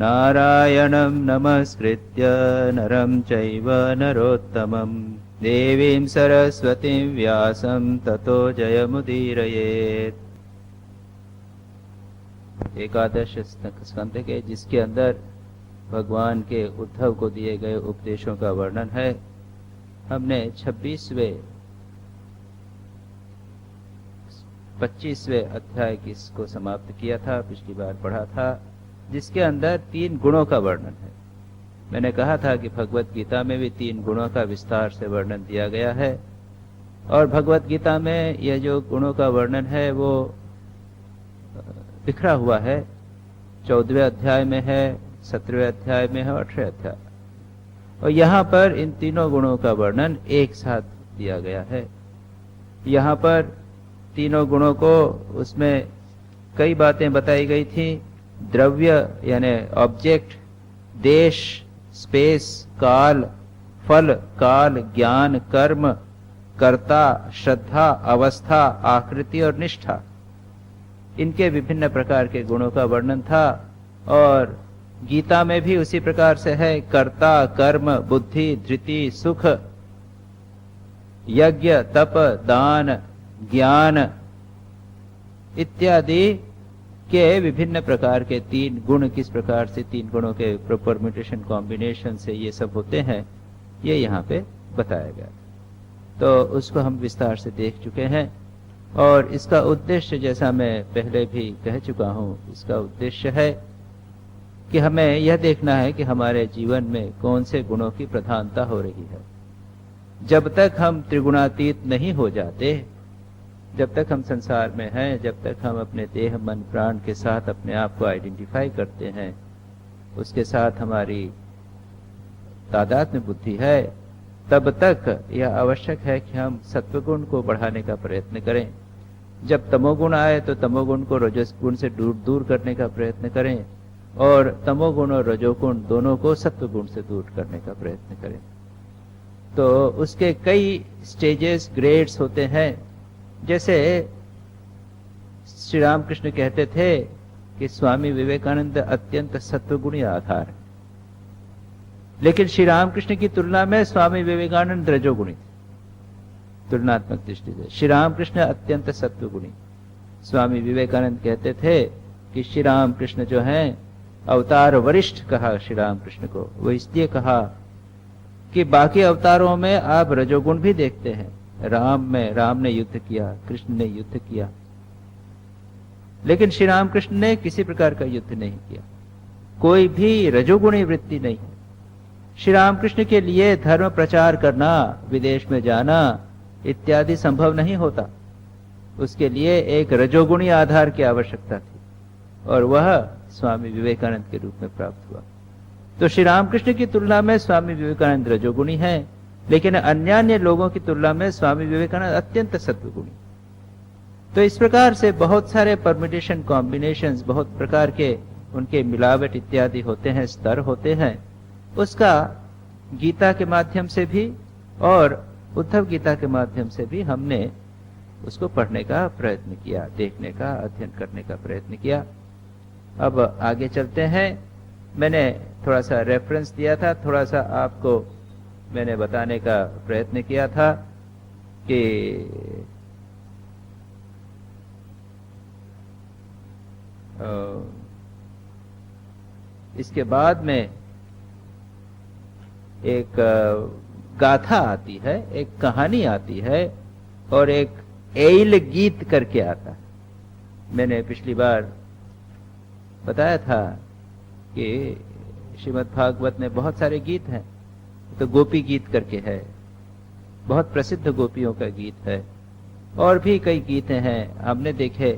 नारायणं नमस्कृत्य नरं चैव नरोत्तमं देवीं सरस्वतीं व्यासं ततो जयमुदीरयेत्। एकादश स्कंध के जिसके अंदर भगवान के उद्धव को दिए गए उपदेशों का वर्णन है। हमने 25वें अध्याय को समाप्त किया था, पिछली बार पढ़ा था, जिसके अंदर 3 गुणों का वर्णन है। मैंने कहा था कि भगवत गीता में भी 3 गुणों का विस्तार से वर्णन दिया गया है, और भगवत गीता में यह जो गुणों का वर्णन है वो बिखरा हुआ है। 14वें अध्याय में है, 17वें अध्याय में है और 18वें अध्याय, और यहाँ पर इन तीनों गुणों का वर्णन एक साथ दिया गया है। यहाँ पर तीनों गुणों को, उसमें कई बातें बताई गई थी। द्रव्य यानी ऑब्जेक्ट, देश, स्पेस, काल, फल, काल, ज्ञान, कर्म, कर्ता, श्रद्धा, अवस्था, आकृति और निष्ठा, इनके विभिन्न प्रकार के गुणों का वर्णन था। और गीता में भी उसी प्रकार से है। कर्ता, कर्म, बुद्धि, धृति, सुख, यज्ञ, तप, दान, ज्ञान इत्यादि के विभिन्न प्रकार के 3 गुण, किस प्रकार से 3 गुणों के परम्यूटेशन कॉम्बिनेशन से ये सब होते हैं, ये यहाँ पे बताया गया। तो उसको हम विस्तार से देख चुके हैं, और इसका उद्देश्य, जैसा मैं पहले भी कह चुका हूँ, इसका उद्देश्य है कि हमें यह देखना है कि हमारे जीवन में कौन से गुणों की प्रधानता हो रही है। जब तक हम त्रिगुणातीत नहीं हो जाते, जब तक हम संसार में हैं, जब तक हम अपने देह, मन, प्राण के साथ अपने आप को आइडेंटिफाई करते हैं, उसके साथ हमारी तादात्म्य बुद्धि है, तब तक यह आवश्यक है कि हम सत्वगुण को बढ़ाने का प्रयत्न करें। जब तमोगुण आए तो तमोगुण को रजोगुण से दूर करने का प्रयत्न करें, और तमोगुण और रजोगुण दोनों को सत्वगुण से दूर करने का प्रयत्न करें। तो उसके कई स्टेजेस, ग्रेड्स होते हैं। जैसे श्री रामकृष्ण कहते थे कि स्वामी विवेकानंद अत्यंत सत्वगुणी आधार है, लेकिन श्री रामकृष्ण की तुलना में स्वामी विवेकानंद रजोगुणी थे। तुलनात्मक दृष्टि से श्री रामकृष्ण अत्यंत सत्वगुणी। स्वामी विवेकानंद कहते थे कि श्री रामकृष्ण जो हैं अवतार वरिष्ठ कहा श्री रामकृष्ण को, वो इसलिए कहा कि बाकी अवतारों में आप रजोगुण भी देखते हैं। राम ने युद्ध किया, कृष्ण ने युद्ध किया, लेकिन श्री रामकृष्ण ने किसी प्रकार का युद्ध नहीं किया, कोई भी रजोगुणी वृत्ति नहीं है। श्री रामकृष्ण के लिए धर्म प्रचार करना, विदेश में जाना इत्यादि संभव नहीं होता। उसके लिए एक रजोगुणी आधार की आवश्यकता थी, और वह स्वामी विवेकानंद के रूप में प्राप्त हुआ। तो श्री रामकृष्ण की तुलना में स्वामी विवेकानंद रजोगुणी हैं, लेकिन अन्य लोगों की तुलना में स्वामी विवेकानंद अत्यंत सत्वगुणी। तो इस प्रकार से बहुत सारे परम्यूटेशन कॉम्बिनेशंस, बहुत प्रकार के उनके मिलावट इत्यादि होते हैं, स्तर होते हैं। उसका गीता के माध्यम से भी और उद्धव गीता के माध्यम से भी हमने उसको पढ़ने का प्रयत्न किया, देखने का, अध्ययन करने का प्रयत्न किया। अब आगे चलते हैं। मैंने थोड़ा सा रेफरेंस दिया था, थोड़ा सा आपको मैंने बताने का प्रयत्न किया था कि इसके बाद में एक गाथा आती है, एक कहानी आती है, और एक एल गीत करके आता है। मैंने पिछली बार बताया था कि श्रीमद् भागवत में बहुत सारे गीत हैं। तो गोपी गीत करके है, बहुत प्रसिद्ध गोपियों का गीत है, और भी कई गीत हैं हमने देखे।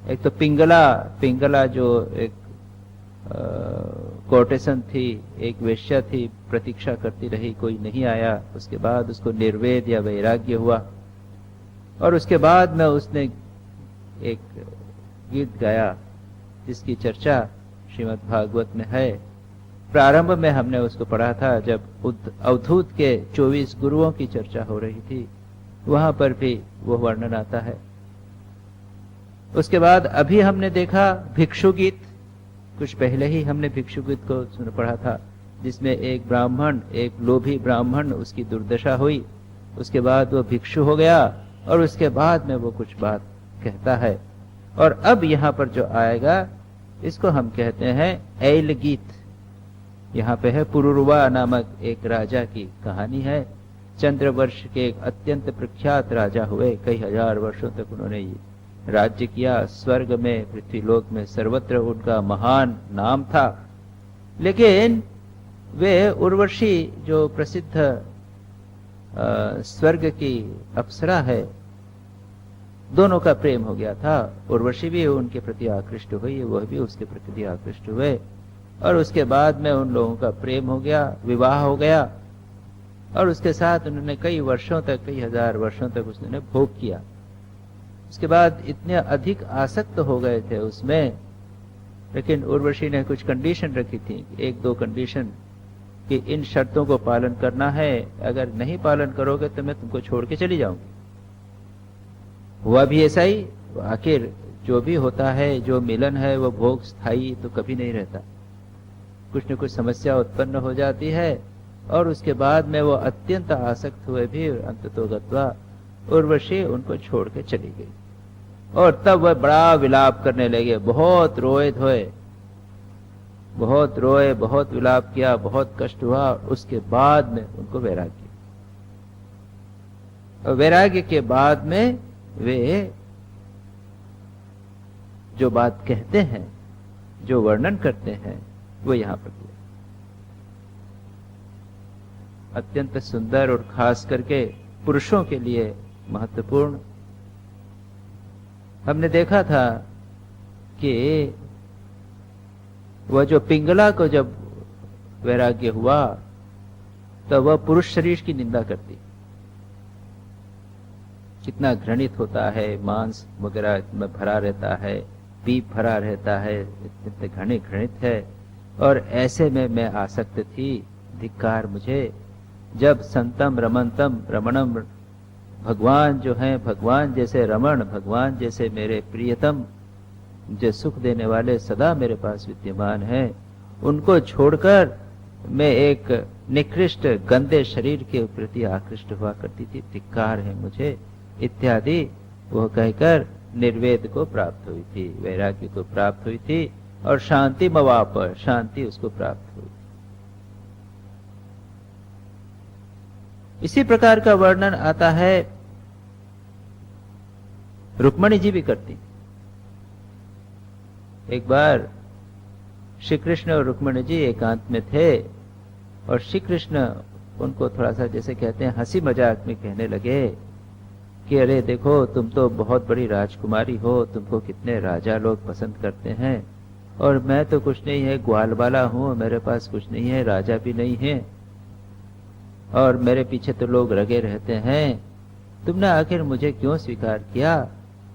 एक तो पिंगला जो एक कोर्टेसन थी, एक वेश्या थी, प्रतीक्षा करती रही, कोई नहीं आया, उसके बाद उसको निर्वेद या वैराग्य हुआ, और उसके बाद में उसने एक गीत गाया जिसकी चर्चा श्रीमद् भागवत में है। प्रारंभ में हमने उसको पढ़ा था जब अवधूत के 24 गुरुओं की चर्चा हो रही थी, वहां पर भी वो वर्णन आता है। उसके बाद अभी हमने देखा भिक्षु गीत, कुछ पहले ही हमने भिक्षुगीत को पढ़ा था, जिसमें एक ब्राह्मण, एक लोभी ब्राह्मण, उसकी दुर्दशा हुई, उसके बाद वो भिक्षु हो गया और उसके बाद में वो कुछ बात कहता है। और अब यहाँ पर जो आएगा इसको हम कहते हैं ऐल गीत। यहाँ पे है पुरुरवा नामक एक राजा की कहानी है। चंद्रवर्ष के एक अत्यंत प्रख्यात राजा हुए, कई हजार वर्षों तक उन्होंने राज्य किया, स्वर्ग में, पृथ्वीलोक में, सर्वत्र उनका महान नाम था। लेकिन वे उर्वशी जो प्रसिद्ध स्वर्ग की अप्सरा है, दोनों का प्रेम हो गया था। उर्वशी भी उनके प्रति आकृष्ट हुई, वह भी उसके प्रति आकृष्ट हुए, और उसके बाद में उन लोगों का प्रेम हो गया, विवाह हो गया, और उसके साथ उन्होंने कई वर्षों तक, कई हजार वर्षों तक उसने भोग किया। उसके बाद इतने अधिक आसक्त हो गए थे उसमें, लेकिन उर्वशी ने कुछ कंडीशन रखी थी, एक दो कंडीशन, कि इन शर्तों को पालन करना है, अगर नहीं पालन करोगे तो मैं तुमको छोड़ के चली जाऊंगी। हुआ भी ऐसा ही। आखिर जो भी होता है, जो मिलन है, वो भोग स्थायी तो कभी नहीं रहता, कुछ न कुछ समस्या उत्पन्न हो जाती है, और उसके बाद में वो अत्यंत आसक्त हुए भी अंततोगत्वा उर्वशी उनको छोड़ के चली गई। और तब वह बड़ा विलाप करने लगे, बहुत रोए धोए, बहुत रोए, बहुत विलाप किया, बहुत कष्ट हुआ। उसके बाद में उनको वैराग्य, और वैराग्य के बाद में वे जो बात कहते हैं, जो वर्णन करते हैं, वो यहां पर किया। अत्यंत सुंदर और खास करके पुरुषों के लिए महत्वपूर्ण। हमने देखा था कि वह जो पिंगला को जब वैराग्य हुआ तो वह पुरुष शरीर की निंदा करती, कितना घृणित होता है, मांस वगैरह में भरा रहता है, पीप भरा रहता है, इतने घृणित है, और ऐसे में मैं आसक्त थी, धिक्कार मुझे। जब संतम रमनतम रमणम, भगवान जो हैं, भगवान जैसे रमण, भगवान जैसे मेरे प्रियतम, जो सुख देने वाले सदा मेरे पास विद्यमान हैं, उनको छोड़कर मैं एक निकृष्ट गंदे शरीर के प्रति आकृष्ट हुआ करती थी, धिक्कार है मुझे, इत्यादि वह कहकर निर्वेद को प्राप्त हुई थी, वैराग्य को प्राप्त हुई थी, और शांति मवाप, शांति उसको प्राप्त हुई। इसी प्रकार का वर्णन आता है, रुक्मणी जी भी करती। एक बार श्री कृष्ण और रुक्मणी जी एकांत में थे, और श्री कृष्ण उनको थोड़ा सा जैसे कहते हैं हंसी मजाक में कहने लगे कि अरे देखो, तुम तो बहुत बड़ी राजकुमारी हो, तुमको कितने राजा लोग पसंद करते हैं, और मैं तो कुछ नहीं है, ग्वाल वाला हूं, मेरे पास कुछ नहीं है, राजा भी नहीं है, और मेरे पीछे तो लोग लगे रहते हैं। तुमने आखिर मुझे क्यों स्वीकार किया?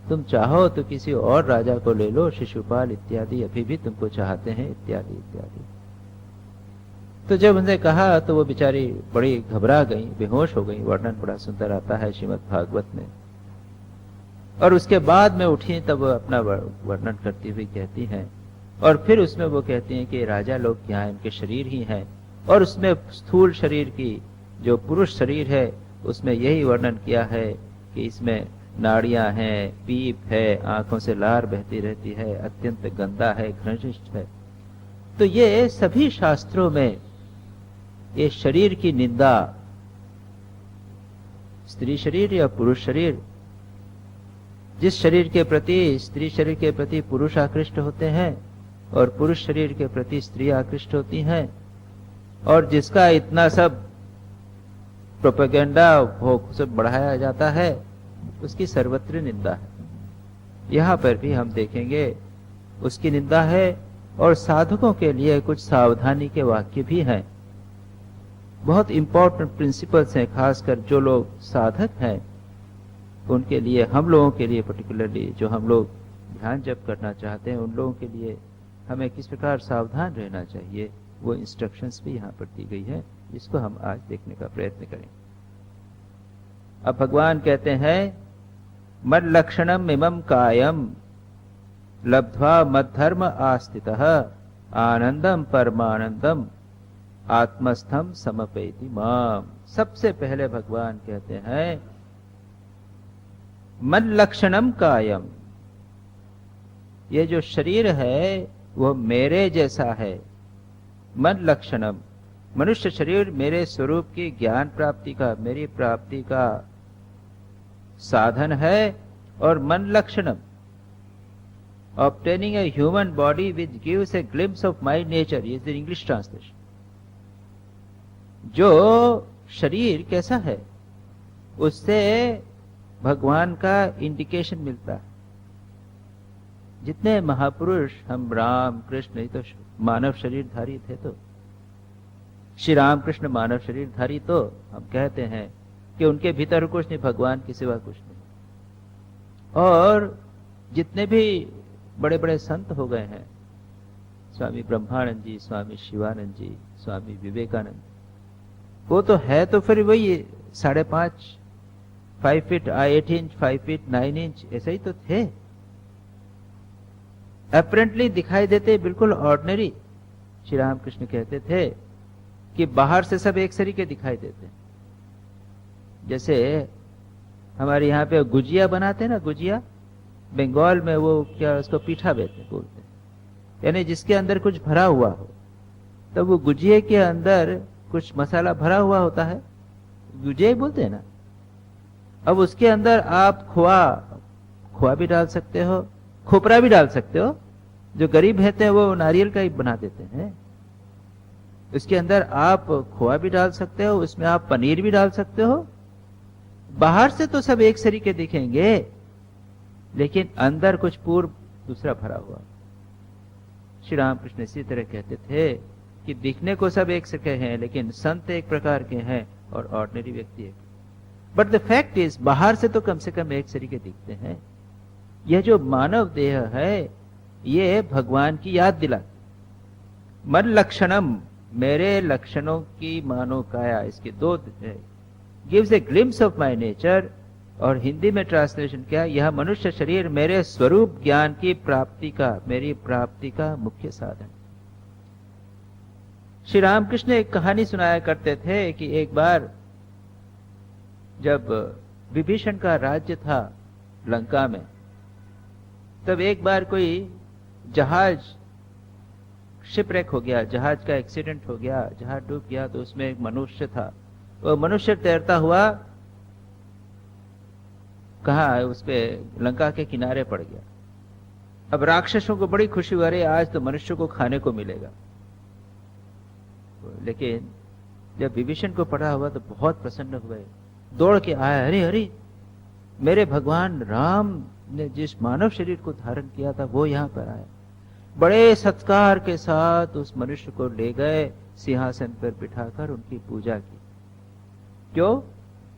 तुम चाहो तो किसी और राजा को ले लो, शिशुपाल इत्यादि अभी भी तुमको चाहते हैं, इत्यादि इत्यादि। तो जब उनसे कहा तो वो बेचारी बड़ी घबरा गई, बेहोश हो गई। वर्णन बड़ा सुंदर आता है श्रीमद् भागवत में। और उसके बाद में उठी तब वो अपना वर्णन करती हुई कहती हैं, और फिर उसमें वो कहती हैं कि राजा लोग क्या हैं, इनके शरीर ही हैं, और उसमें स्थूल शरीर की जो पुरुष शरीर है उसमें यही वर्णन किया है कि इसमें नाड़ियां हैं, पीप है, आंखों से लार बहती रहती है, अत्यंत गंदा है, घृणिष्ठ है। तो ये सभी शास्त्रों में ये शरीर की निंदा, स्त्री शरीर या पुरुष शरीर, जिस शरीर के प्रति, स्त्री शरीर के प्रति पुरुष आकृष्ट होते हैं और पुरुष शरीर के प्रति स्त्री आकृष्ट होती हैं, और जिसका इतना सब प्रोपेगेंडा भोग सब बढ़ाया जाता है, उसकी सर्वत्र निंदा है। यहां पर भी हम देखेंगे उसकी निंदा है, और साधकों के लिए कुछ सावधानी के वाक्य भी हैं। बहुत इंपॉर्टेंट प्रिंसिपल्स हैं, खासकर जो लोग साधक हैं उनके लिए, हम लोगों के लिए पर्टिकुलरली, जो हम लोग ध्यान जप करना चाहते हैं, उन लोगों के लिए हमें किस प्रकार सावधान रहना चाहिए, वो इंस्ट्रक्शंस भी यहाँ पर दी गई है, जिसको हम आज देखने का प्रयत्न करें। अब भगवान कहते हैं, मद लक्षणम इमं कायम लब्ध्वा मद्धर्म आस्थितः आनंदम परमानंदम आत्मस्थम समपैति माम। सबसे पहले भगवान कहते हैं मन लक्षणम कायम, ये जो शरीर है वो मेरे जैसा है। मन लक्षणम, मनुष्य शरीर मेरे स्वरूप की ज्ञान प्राप्ति का, मेरी प्राप्ति का साधन है। और मन लक्षणम, obtaining a human body which gives a glimpse of my nature is the English translation। जो शरीर कैसा है उससे भगवान का इंडिकेशन मिलता है। जितने महापुरुष, हम राम कृष्ण, तो मानव शरीरधारी थे, तो श्री राम कृष्ण मानव शरीरधारी, तो हम कहते हैं कि उनके भीतर कुछ नहीं, भगवान के सिवा कुछ नहीं। और जितने भी बड़े बड़े संत हो गए हैं, स्वामी ब्रह्मानंद जी, स्वामी शिवानंद जी, स्वामी विवेकानंद, वो तो है तो फिर वही 5.5 5 फीट 8 इंच 5 फीट 9 इंच ऐसे ही तो थे। अपरेंटली दिखाई देते बिल्कुल ऑर्डिनरी। श्री राम कृष्ण कहते थे कि बाहर से सब एक सरी के दिखाई देते। जैसे हमारे यहाँ पे गुजिया बनाते हैं ना, गुजिया, बंगाल में वो क्या उसको पीठा बोलते हैं, यानी जिसके अंदर कुछ भरा हुआ हो। तो वो गुजिये के अंदर कुछ मसाला भरा हुआ होता है, गुजिया बोलते हैं ना। अब उसके अंदर आप खोआ भी डाल सकते हो, खोपरा भी डाल सकते हो। जो गरीब रहते हैं वो नारियल का ही बना देते हैं। उसके अंदर आप खोआ भी डाल सकते हो, उसमें आप पनीर भी डाल सकते हो। बाहर से तो सब एक सरी के दिखेंगे, लेकिन अंदर कुछ पूर्व दूसरा भरा हुआ। श्री रामकृष्ण इसी तरह कहते थे कि दिखने को सब एक से हैं, लेकिन संत एक प्रकार के हैं और ऑर्डिनरी व्यक्ति एक। बट द फैक्ट इज, बाहर से कम एक सरी के दिखते हैं। यह जो मानव देह है ये भगवान की याद दिलाती। मन लक्षणम, मेरे लक्षणों की मानो काया, इसके 2 gives a glimpse of my nature. और हिंदी में ट्रांसलेशन क्या, यह मनुष्य शरीर मेरे स्वरूप ज्ञान की प्राप्ति का, मेरी प्राप्ति का मुख्य साधन। श्री रामकृष्ण एक कहानी सुनाया करते थे कि एक बार जब विभीषण का राज्य था लंका में, तब एक बार कोई जहाज शिपरेक हो गया, जहाज का एक्सीडेंट हो गया, जहाज डूब गया। तो उसमें एक मनुष्य था, वो मनुष्य तैरता हुआ कहा, उस पे लंका के किनारे पड़ गया। अब राक्षसों को बड़ी खुशी हुई, अरे आज तो मनुष्य को खाने को मिलेगा। लेकिन जब विभीषण को पड़ा हुआ तो बहुत प्रसन्न हुए, दौड़ के आया, अरे अरे मेरे भगवान राम ने जिस मानव शरीर को धारण किया था वो यहाँ पर आया। बड़े सत्कार के साथ उस मनुष्य को ले गए, सिंहासन पर बिठाकर उनकी पूजा की। क्यों?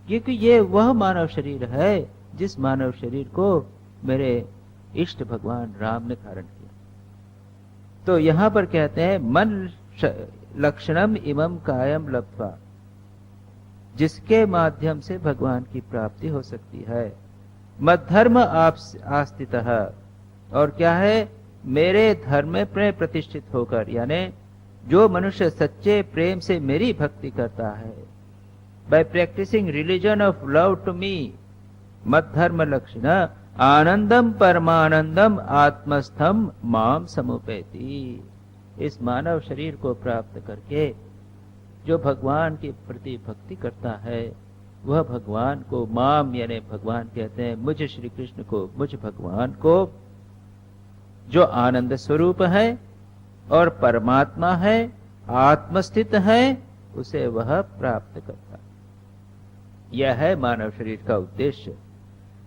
क्योंकि ये वह मानव शरीर है जिस मानव शरीर को मेरे इष्ट भगवान राम ने धारण किया। तो यहां पर कहते हैं मन लक्षणम इमम कायम लब्ध्वा, जिसके माध्यम से भगवान की प्राप्ति हो सकती है। मद्धर्म आस्थितः, और क्या है, मेरे धर्म में प्रतिष्ठित होकर, यानी जो मनुष्य सच्चे प्रेम से मेरी भक्ति करता है, by practicing religion of love to me, मद्धर्म लक्षण आनंदम परमानंदम आत्मस्थम माम समुपैति। इस मानव शरीर को प्राप्त करके जो भगवान के प्रति भक्ति करता है, वह भगवान को, माम यानी भगवान कहते हैं मुझ श्री कृष्ण को, मुझ भगवान को जो आनंद स्वरूप है और परमात्मा है, आत्मस्थित है, उसे वह प्राप्त करता है। यह है मानव शरीर का उद्देश्य।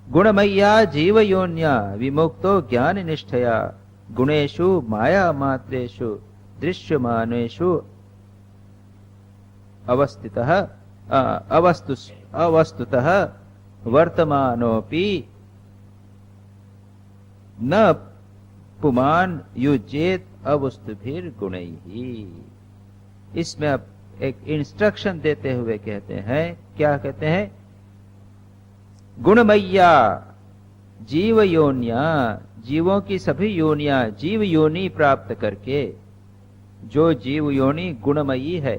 गुणमय्या जीव योन्या विमुक्तो ज्ञान निष्ठया गुणेषु माया मात्रेषु दृश्यमानेषु अवस्तुतः वर्तमानोपि न पुमान युज्येत अवस्तुभिर गुणैः। इसमें अब एक इंस्ट्रक्शन देते हुए कहते हैं, क्या कहते हैं, गुणमय्या जीव योनिया, जीवों की सभी योनिया, जीव योनि प्राप्त करके, जो जीव योनि गुणमयी है,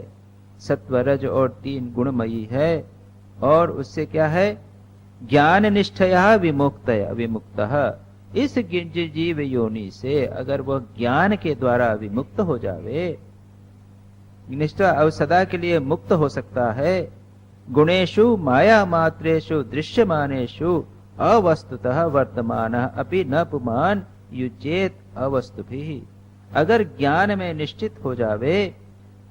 सत्व रज और 3 गुणमयी है, और उससे क्या है, ज्ञान निष्ठया विमुक्तः, इस जीव योनि से अगर वह ज्ञान के द्वारा विमुक्त हो जावे, निष्ठा और सदा के लिए मुक्त हो सकता है, गुणेषु माया मात्रेषु दृश्यमानेषु अवस्तुतः वर्तमानः अपि न पुमान् युज्येत अवस्तुभिः, अगर ज्ञान में निश्चित हो जावे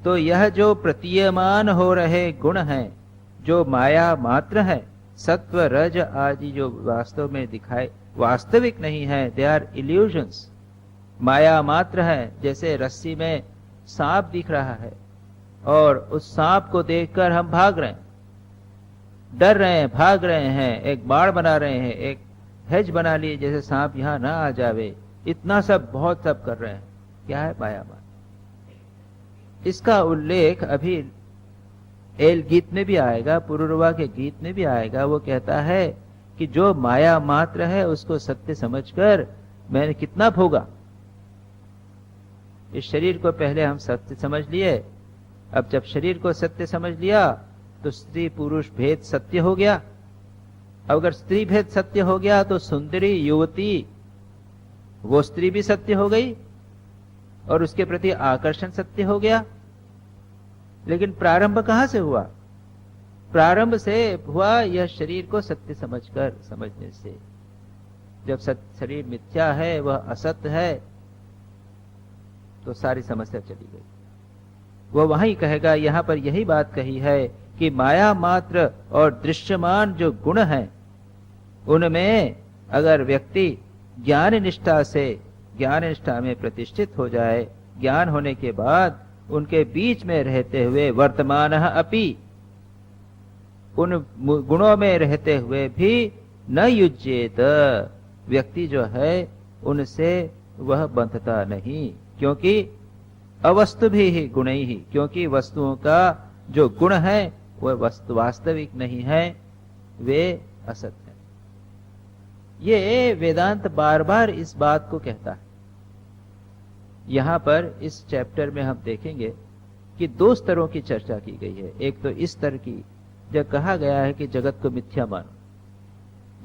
तो यह जो प्रतीयमान हो रहे गुण हैं, जो माया मात्र है, सत्व रज आदि जो वास्तव में दिखाए वास्तविक नहीं है, दे आर इल्यूजन्स, माया मात्र है। जैसे रस्सी में सांप दिख रहा है और उस सांप को देखकर हम भाग रहे हैं, डर रहे हैं, भाग रहे हैं, एक बाड़ बना रहे हैं, एक हेज बना लिए जैसे सांप यहां ना आ जावे, इतना सब बहुत सब कर रहे हैं। क्या है, माया मात्र। इसका उल्लेख अभी एल गीत में भी आएगा, पुरुरवा के गीत में भी आएगा। वो कहता है कि जो माया मात्र है उसको सत्य समझकर मैंने कितना भोगा। इस शरीर को पहले हम सत्य समझ लिए, अब जब शरीर को सत्य समझ लिया तो स्त्री पुरुष भेद सत्य हो गया। अगर स्त्री भेद सत्य हो गया तो सुंदरी युवती वो स्त्री भी सत्य हो गई और उसके प्रति आकर्षण सत्य हो गया। लेकिन प्रारंभ कहां से हुआ? प्रारंभ से हुआ यह शरीर को सत्य समझने से। जब शरीर मिथ्या है, वह असत्य है, तो सारी समस्या चली गई। वह वहीं कहेगा, यहां पर यही बात कही है कि माया मात्र और दृश्यमान जो गुण हैं, उनमें अगर व्यक्ति ज्ञान निष्ठा में प्रतिष्ठित हो जाए, ज्ञान होने के बाद उनके बीच में रहते हुए वर्तमानः अपि, उन गुणों में रहते हुए भी न युज्येत, व्यक्ति जो है उनसे वह बंधता नहीं, क्योंकि अवस्तु भी गुण ही, क्योंकि वस्तुओं का जो गुण है वह वस्तु वास्तविक नहीं है, वे असत है। ये वेदांत बार बार इस बात को कहता है। यहां पर इस चैप्टर में हम देखेंगे कि 2 स्तरों की चर्चा की गई है। एक तो इस स्तर की, जब कहा गया है कि जगत को मिथ्या मानो,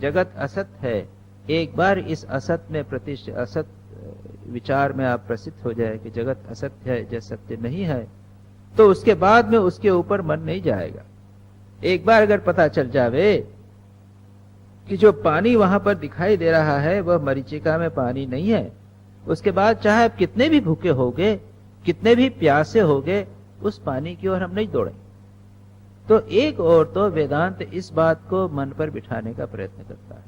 जगत असत है, एक बार इस असत में असत विचार में आप प्रसिद्ध हो जाए कि जगत असत्य है, जब सत्य नहीं है, तो उसके बाद में उसके ऊपर मन नहीं जाएगा। एक बार अगर पता चल जावे कि जो पानी वहां पर दिखाई दे रहा है वह मरीचिका में पानी नहीं है, उसके बाद चाहे आप कितने भी भूखे होगे, कितने भी प्यासे होगे, उस पानी की ओर हम नहीं दौड़ेंगे। तो एक और तो वेदांत इस बात को मन पर बिठाने का प्रयत्न करता है,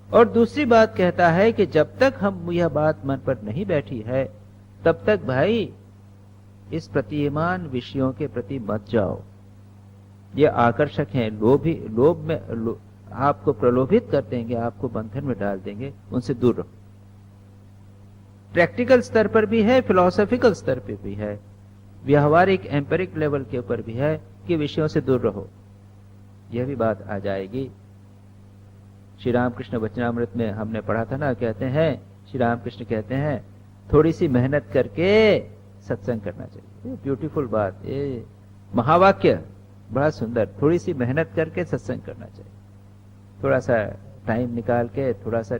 और दूसरी बात कहता है कि जब तक हम यह बात मन पर नहीं बैठी है, तब तक भाई इस प्रतीयमान विषयों के प्रति मत जाओ। ये आकर्षक हैं, लोभ में आपको प्रलोभित कर देंगे, आपको बंधन में डाल देंगे, उनसे दूर रहो। प्रैक्टिकल स्तर पर भी है, फिलोसॉफिकल स्तर पर भी है, व्यवहारिक एम्पेरिक लेवल के ऊपर भी है कि विषयों से दूर रहो। यह भी बात आ जाएगी। श्री रामकृष्ण वचनामृत में हमने पढ़ा था ना, कहते हैं, श्री रामकृष्ण कहते हैं, थोड़ी सी मेहनत करके सत्संग करना चाहिए। ब्यूटीफुल बात, ये महावाक्य बड़ा सुंदर, थोड़ी सी मेहनत करके सत्संग करना चाहिए। थोड़ा सा टाइम निकाल के, थोड़ा सा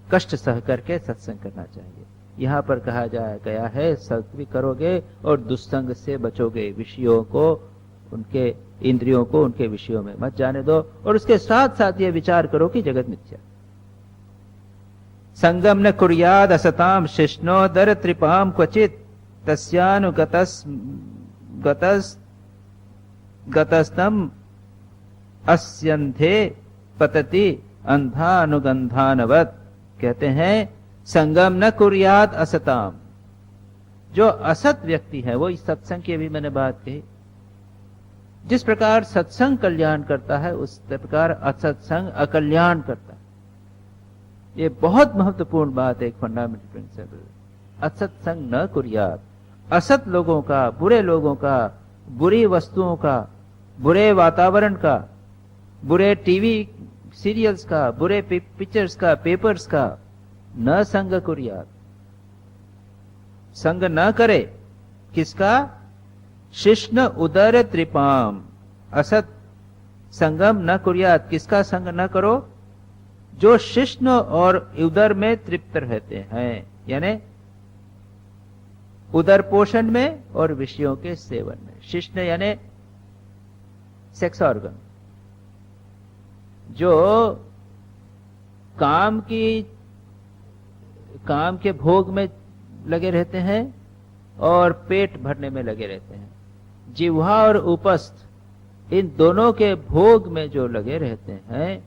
कष्ट सह करके सत्संग करना चाहिए। यहाँ पर कहा गया है, सत्संग करोगे और दुस्संग से बचोगे, विषयों को, उनके इंद्रियों को उनके विषयों में मत जाने दो, और उसके साथ साथ ये विचार करो कि जगत मिथ्या। संगम न कुर्याद असताम शिष्णो दर त्रिपाम क्वचित गतस्तम अस्यंधे पतति अंधानुगंधानवत। कहते हैं, संगम न कुर्याद असताम, जो असत व्यक्ति है, वो इस सत्संग की भी मैंने बात कही, जिस प्रकार सत्संग कल्याण करता है उस प्रकार असत्संग अकल्याण करता है। ये बहुत महत्वपूर्ण बात है, एक फंडामेंटल प्रिंसिपल। असत्संग न कुर्याद, असत लोगों का, बुरे लोगों का, बुरी वस्तुओं का, बुरे वातावरण का, बुरे टीवी सीरियल्स का, बुरे पिक्चर्स का, पेपर्स का न संग कुर्याद, संग न करे। किसका? शिष्ण उदर त्रिपाम असत संगम न कुर्यात। किसका संग न करो? जो शिष्ण और उदर में तृप्त रहते हैं, यानी उदर पोषण में और विषयों के सेवन में। शिष्ण यानी सेक्स ऑर्गन, जो काम के भोग में लगे रहते हैं और पेट भरने में लगे रहते हैं। जिह्वा और उपस्थ इन दोनों के भोग में जो लगे रहते हैं,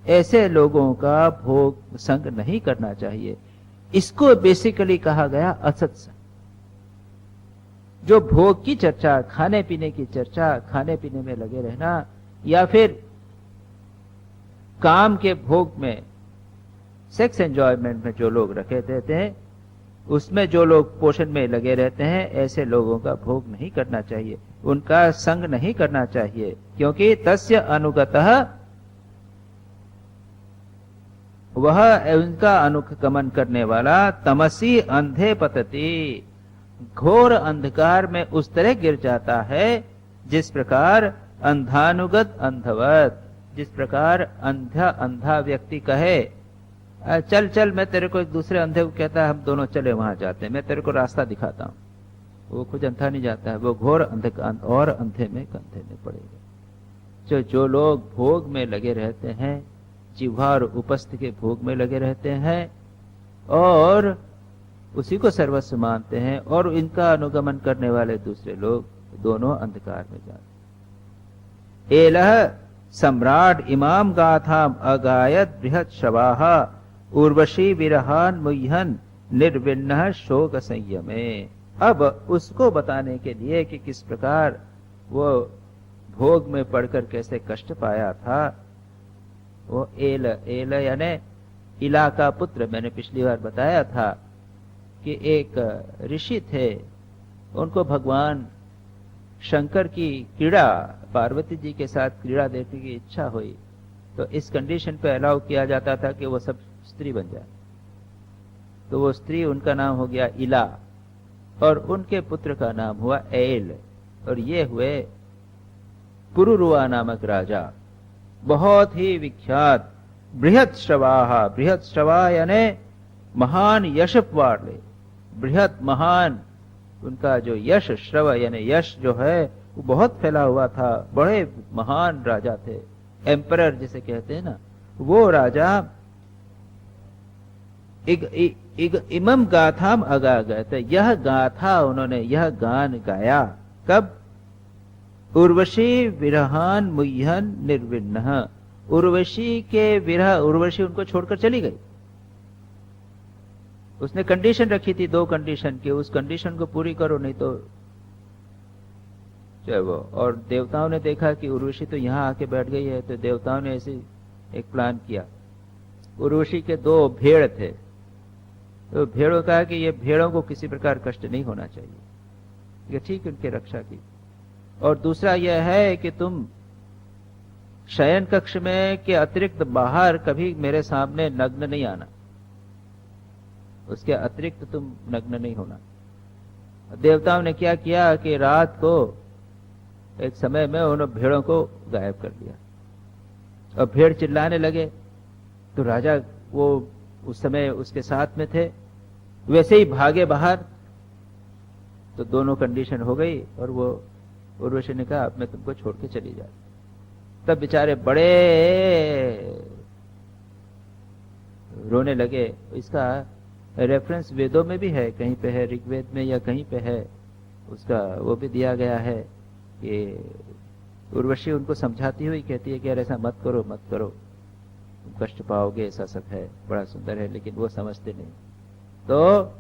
ऐसे लोगों का भोग संग नहीं करना चाहिए। इसको बेसिकली कहा गया असत्संग। जो भोग की चर्चा, खाने पीने की चर्चा, खाने पीने में लगे रहना, या फिर काम के भोग में, सेक्स एंजॉयमेंट में जो लोग रखे रहते हैं, उसमें जो लोग पोषण में लगे रहते हैं, ऐसे लोगों का भोग नहीं करना चाहिए, उनका संग नहीं करना चाहिए। क्योंकि तस्य अनुगतः, वह उनका अनुगमन करने वाला तमसी अंधे पतति, घोर अंधकार में उस तरह गिर जाता है जिस प्रकार अंधानुगत अंधवत, जिस प्रकार अंधा व्यक्ति कहे चल चल, मैं तेरे को एक दूसरे अंधे को कहता है हम दोनों चले वहां जाते हैं, मैं तेरे को रास्ता दिखाता हूं, वो खुद अंधा नहीं जाता है, वो घोर अंधकार और अंधे में कंधे में पड़ेगा। जो लोग भोग में लगे रहते हैं, जिह्वा और उपस्थ के भोग में लगे रहते हैं और उसी को सर्वस्व मानते हैं, और इनका अनुगमन करने वाले दूसरे लोग दोनों अंधकार में जाते। एलह सम्राट इमाम गाथाम अगायत बृहत शवाह उर्वशी विरहान मुह्यन निर्विन्न शोक संयमे। अब उसको बताने के लिए कि किस प्रकार वो भोग में पड़कर कैसे कष्ट पाया था, वो एल यानी इला का पुत्र, मैंने पिछली बार बताया था कि एक ऋषि थे, उनको भगवान शंकर की क्रीड़ा, पार्वती जी के साथ क्रीड़ा देखने की इच्छा हुई, तो इस कंडीशन पे अलाउ किया जाता था कि वो सब स्त्री बन जाए। तो वो स्त्री, उनका नाम हो गया इला, और उनके पुत्र का नाम हुआ एल, और ये हुए पुरुरुआ नामक राजा, बहुत ही विख्यात बृहत श्रवाहा। बृहत श्रवा यानी महान यश वाले, बृहत महान, उनका जो यश, श्रव यानी यश जो है वो बहुत फैला हुआ था, बड़े महान राजा थे, एम्परर जिसे कहते हैं ना, वो राजा इमम गाथाम अगा गए थे। यह गाथा उन्होंने, यह गान गाया कब? उर्वशी विरहान मुह्यन निर्विन्न, उर्वशी के विरह, उर्वशी उनको छोड़कर चली गई। उसने कंडीशन रखी थी, 2 कंडीशन की, उस कंडीशन को पूरी करो नहीं तो वो। और देवताओं ने देखा कि उर्वशी तो यहाँ आके बैठ गई है, तो देवताओं ने ऐसे एक प्लान किया। उर्वशी के 2 भेड़ थे, तो भेड़ों कहा कि ये भेड़ों को किसी प्रकार कष्ट नहीं होना चाहिए, ये ठीक उनकी रक्षा की। और दूसरा यह है कि तुम शयन कक्ष में के अतिरिक्त बाहर कभी मेरे सामने नग्न नहीं आना, उसके अतिरिक्त तुम नग्न नहीं होना। देवताओं ने क्या किया कि रात को एक समय में उन भेड़ों को गायब कर दिया, और भेड़ चिल्लाने लगे, तो राजा वो उस समय उसके साथ में थे, वैसे ही भागे बाहर, तो दोनों कंडीशन हो गई, और वो उर्वशी ने कहा अब मैं तुमको छोड़ के चली जा। तब बेचारे बड़े रोने लगे। इसका रेफरेंस वेदों में भी है, कहीं पे है ऋग्वेद में या कहीं पे है, उसका वो भी दिया गया है कि उर्वशी उनको समझाती हुई कहती है कि यार ऐसा मत करो, मत करो, तुम कष्ट पाओगे, ऐसा सब है, बड़ा सुंदर है, लेकिन वो समझते नहीं। तो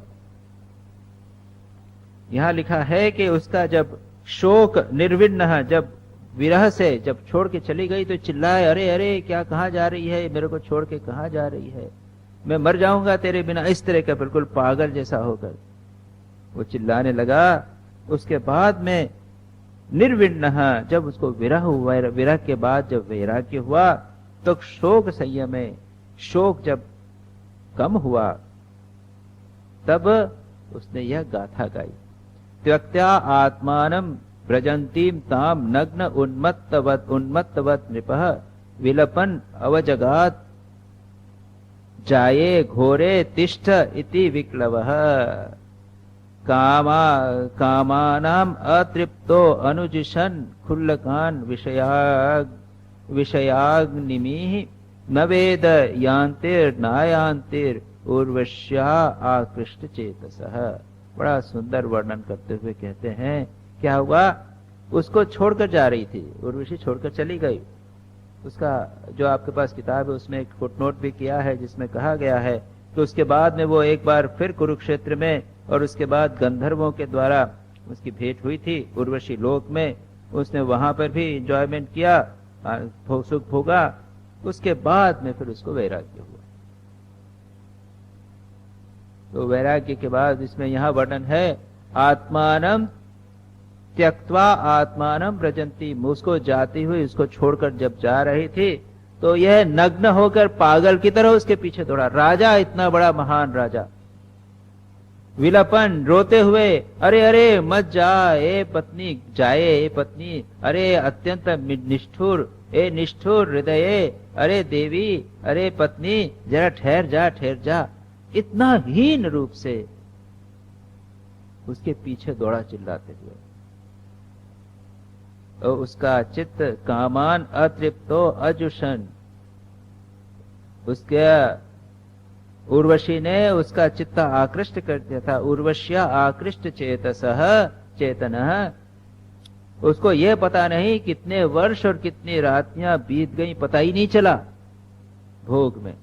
यहां लिखा है कि उसका जब शोक निर्विन्न, जब विरह से जब छोड़ के चली गई तो चिल्लाए, अरे अरे क्या, कहां जा रही है, मेरे को छोड़ के कहां जा रही है, मैं मर जाऊंगा तेरे बिना, इस तरह का बिल्कुल पागल जैसा होकर वो चिल्लाने लगा। उसके बाद में निर्विन्न, जब उसको विरह हुआ, विरह के बाद जब वैराग्य हुआ, तो शोक संयम में, शोक जब कम हुआ, तब उसने यह गाथा गाई। त्यक्त्या आत्मानं व्रजन्तीं तां नग्न उन्मत्तवत् नृपः विलपन् अवजगात् जाये घोरे तिष्ठ इति विक्लवः। कामानाम् अतृप्तो अनुजिषन् खुल्लकान् विषयाग्निमिः न वेद यान्तिर्नायान्तिर उर्वश्या आकृष्ट चेतसः। बड़ा सुंदर वर्णन करते हुए कहते हैं क्या हुआ, उसको छोड़कर जा रही थी, उर्वशी छोड़कर चली गई। उसका जो आपके पास किताब है उसमें एक फुटनोट भी किया है जिसमें कहा गया है कि उसके बाद में वो एक बार फिर कुरुक्षेत्र में और उसके बाद गंधर्वों के द्वारा उसकी भेंट हुई थी उर्वशी लोक में। उसने वहां पर भी एंजॉयमेंट किया, सुख भोगा। उसके बाद में फिर उसको वैराग्य हुआ। तो वैराग्य के बाद इसमें यहां वर्णन है आत्मानम त्यक्त्वा आत्मानम व्रजंती। उसको जाती हुई, उसको छोड़कर जब जा रही थी तो यह नग्न होकर पागल की तरह उसके पीछे दौड़ा। राजा, इतना बड़ा महान राजा, विलपन, रोते हुए, अरे अरे मत जा ए पत्नी, जाए ए पत्नी, अरे अत्यंत निष्ठुर, ए निष्ठुर हृदय, अरे देवी, अरे पत्नी, जरा ठहर जा, ठहर जा। इतना हीन रूप से उसके पीछे दौड़ा चिल्लाते हुए। और उसका चित्त कामान अतृप्तो अजुषन, उसके उर्वशी ने उसका चित्त आकृष्ट कर दिया था। उर्वश्या आकृष्ट चेतसः चेतनः। उसको यह पता नहीं कितने वर्ष और कितनी रातियां बीत गई, पता ही नहीं चला भोग में,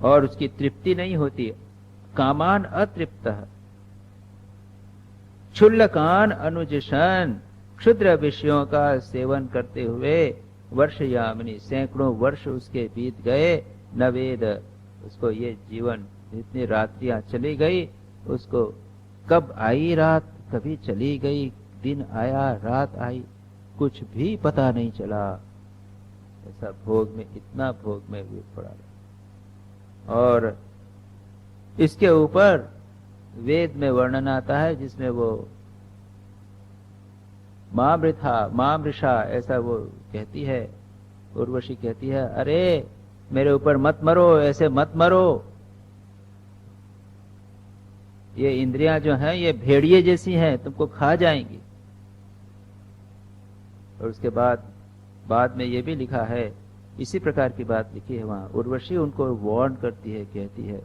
और उसकी तृप्ति नहीं होती। कामान अतृप्तः क्षुल्लकान अनुजिषन्, क्षुद्र विषयों का सेवन करते हुए वर्षयामिनी, सैकड़ों वर्ष उसके बीत गए। न वेद, उसको ये जीवन, इतनी रात्रियां चली गई, उसको कब आई रात, कभी चली गई, दिन आया, रात आई, कुछ भी पता नहीं चला। ऐसा भोग में, इतना भोग में भी पड़ा। और इसके ऊपर वेद में वर्णन आता है जिसमें वो मामृषा ऐसा वो कहती है, उर्वशी कहती है, अरे मेरे ऊपर मत मरो, ऐसे मत मरो। ये इंद्रियां जो हैं ये भेड़िए जैसी हैं, तुमको खा जाएंगी। और उसके बाद में ये भी लिखा है, इसी प्रकार की बात लिखी है वहां। उर्वशी उनको वार्न करती है, कहती है,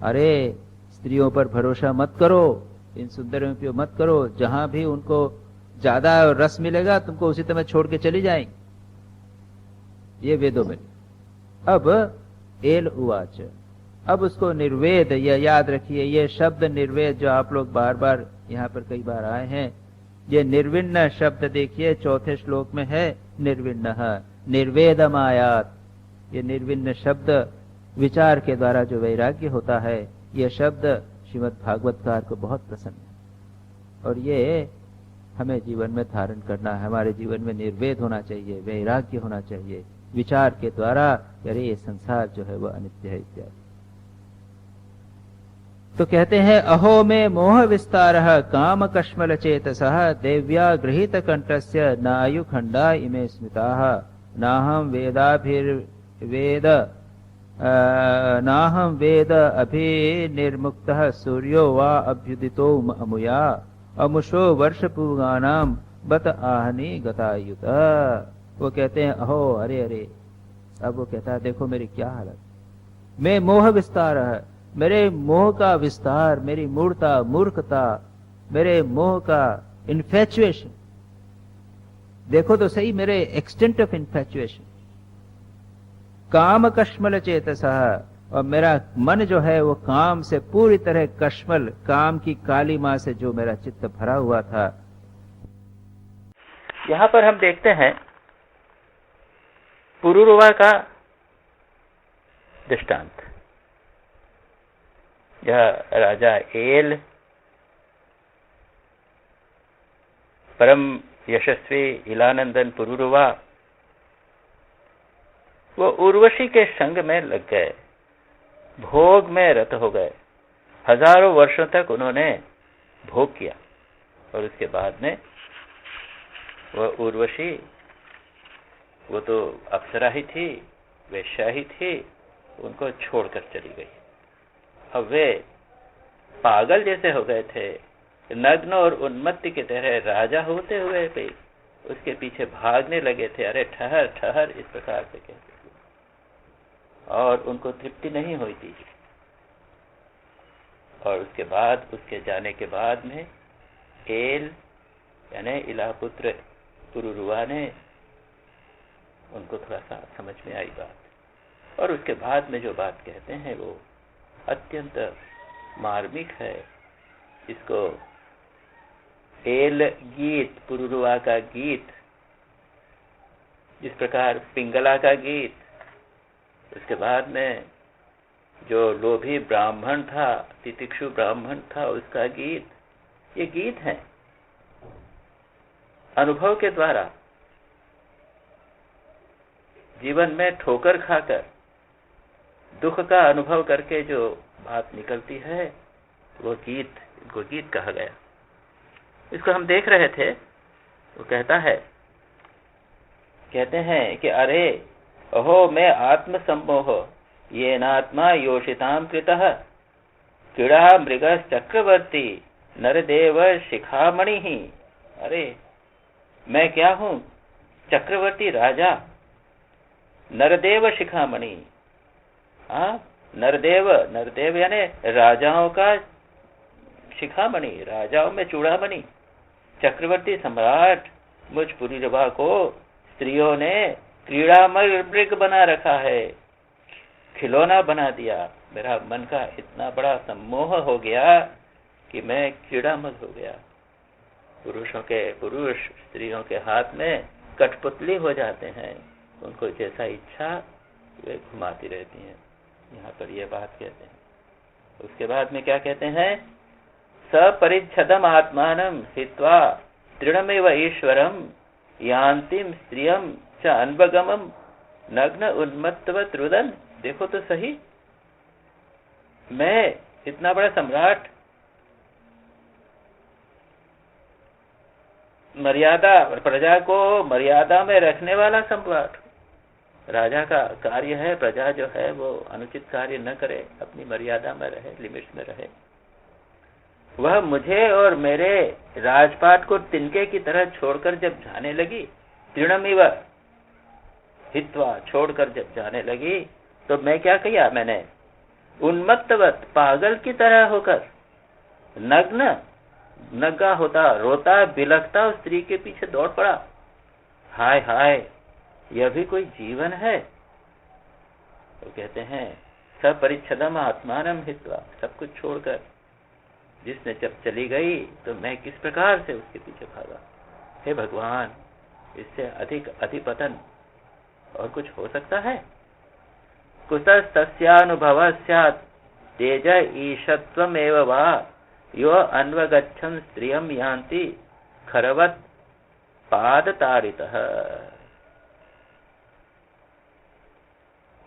अरे स्त्रियों पर भरोसा मत करो, इन सुंदरियों पे मत करो, जहां भी उनको ज्यादा रस मिलेगा तुमको उसी तरह छोड़ के चली जाएंगी। ये वेदों में। अब एल उवाच, अब उसको निर्वेद, यह याद रखिए, ये शब्द निर्वेद जो आप लोग बार बार यहाँ पर कई बार आए हैं, ये निर्विण्ण शब्द देखिए चौथे श्लोक में है, निर्विण्ण निर्वेदमायात। ये निर्विण्ण शब्द विचार के द्वारा जो वैराग्य होता है, यह शब्द श्रीमद् भागवतकार को बहुत पसंद है और ये हमें जीवन में धारण करना है। हमारे जीवन में निर्वेद होना चाहिए, वैराग्य होना चाहिए विचार के द्वारा, अरे ये संसार जो है वह अनित्य है इत्यादि। तो कहते हैं, अहो में मोह विस्तारः काम कश्मल चेतसः देव्या गृहीत कंठस्य नायु खंडा इमे स्मिताः नाहं वेद अभिनिर्मुक्तः सूर्यो वा अभ्युदितो अमुया अमुषो वर्षपूगानां बत आहनि गतायुत। वो कहते हैं, अहो, अरे अरे। अब वो कहता है, देखो मेरी क्या हालत, मैं मोह विस्तार है, मेरे मोह का विस्तार, मेरी मूर्खता, मेरे मोह का इन्फेचुएशन, देखो तो सही मेरे एक्सटेंट ऑफ इन्फेचुएशन। काम कश्मल चेतसः, और मेरा मन जो है वो काम से पूरी तरह कश्मल, काम की काली मां से जो मेरा चित्त भरा हुआ था। यहां पर हम देखते हैं पुरुरवा का दृष्टांत। यह राजा एल परम यशस्वी इलानंदन पुरुरवा, वो उर्वशी के संग में लग गए, भोग में रत हो गए। हजारों वर्षों तक उन्होंने भोग किया। और उसके बाद में वह उर्वशी, वो तो अप्सरा ही थी, वेश्या ही थी, उनको छोड़कर चली गई। अब वे पागल जैसे हो गए थे, नग्न और उन्मत्त की तरह राजा होते हुए भी उसके पीछे भागने लगे थे। अरे ठहर ठहर, इस प्रकार से कहते थे, और उनको तृप्ति नहीं हुई थी। और उसके बाद, उसके जाने के बाद में एल यानी इलापुत्र पुरुरुवा ने, उनको थोड़ा सा समझ में आई बात, और उसके बाद में जो बात कहते हैं वो अत्यंत मार्मिक है। इसको एल गीत, पुरुरुवा का गीत, जिस प्रकार पिंगला का गीत, उसके बाद में जो लोभी ब्राह्मण था, तितिक्षु ब्राह्मण था, उसका गीत, ये गीत है अनुभव के द्वारा। जीवन में ठोकर खाकर दुख का अनुभव करके जो बात निकलती है वो गीत, इनको गीत कहा गया। इसको हम देख रहे थे। वो कहते हैं कि अरे अहो मैं आत्म सम्मोह ये नात्मा योषिताम कृतः क्रीड़ा मृग चक्रवर्ती नरदेव शिखामणि ही। अरे मैं क्या हूं? चक्रवर्ती राजा, नरदेव शिखामणि। नरदेव यानी राजाओं का शिखामणि, राजाओं में चूड़ामणि, चक्रवर्ती सम्राट। मुझ पुरुरवा को स्त्रियों ने क्रीड़ा मृग बना रखा है, खिलौना बना दिया। मेरा मन का इतना बड़ा सम्मोह हो गया कि मैं क्रीड़ामग्न हो गया। पुरुषों के पुरुष स्त्रियों के हाथ में कठपुतली हो जाते हैं, उनको जैसा इच्छा वे घुमाती रहती हैं। यहाँ पर ये बात कहते हैं। उसके बाद में क्या कहते हैं? सपरिच्छदम आत्मानं हित्वा तृणमेव ईश्वरम यान्तिम स्त्रियम च अनवगमम नग्न उन्मत्तवत रुदन। देखो तो सही, मैं इतना बड़ा सम्राट, मर्यादा, प्रजा को मर्यादा में रखने वाला सम्राट। राजा का कार्य है प्रजा जो है वो अनुचित कार्य न करे, अपनी मर्यादा में रहे, लिमिट्स में रहे। वह मुझे और मेरे राजपाट को तिनके की तरह छोड़कर जब जाने लगी, तृणमिव हित्वा, छोड़कर जब जाने लगी, तो मैं क्या किया? मैंने उन्मत्तवत, पागल की तरह होकर, नग्न, नंगा होता, रोता बिलखता उस स्त्री के पीछे दौड़ पड़ा। हाय हाय, यह भी कोई जीवन है? तो कहते हैं सपरिच्छदम आत्मानं हित्वा, सब कुछ छोड़कर जिसने जब चली गई तो मैं किस प्रकार से उसके पीछे भागा। हे भगवान, इससे अधिक अधिपतन और कुछ हो सकता है? कुतस्तस्यानुभवः स्यात् तेज ईशत्वमेव वा यो अन्वगच्छन् स्त्रियं यान्ति खरवत् पादताड़ितः।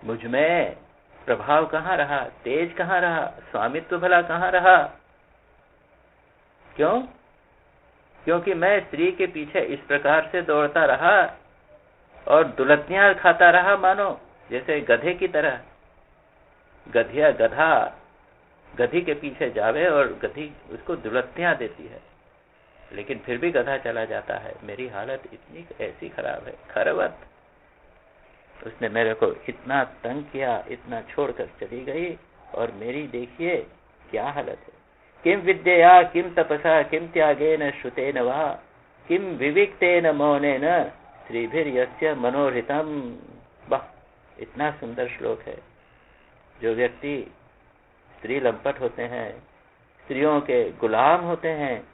मुझ में प्रभाव कहाँ रहा, तेज कहाँ रहा, स्वामित्व भला कहाँ रहा? क्यों? क्योंकि मैं स्त्री के पीछे इस प्रकार से दौड़ता रहा और दुलत्नियां खाता रहा, मानो जैसे गधे की तरह। गधा गधी के पीछे जावे और गधी उसको दुलत्नियां देती है, लेकिन फिर भी गधा चला जाता है। मेरी हालत इतनी ऐसी खराब है, खरवत। उसने मेरे को इतना तंग किया, इतना छोड़कर चली गई, और मेरी देखिए क्या हालत है। किम विद्यया किम तपसा किम त्यागेन श्रुतेन वा किम विविक्तेन मौनेन स्त्रीभिर्यस्य मनोहृतम। वाह, इतना सुंदर श्लोक है। जो व्यक्ति स्त्री लंपट होते हैं, स्त्रियों के गुलाम होते हैं,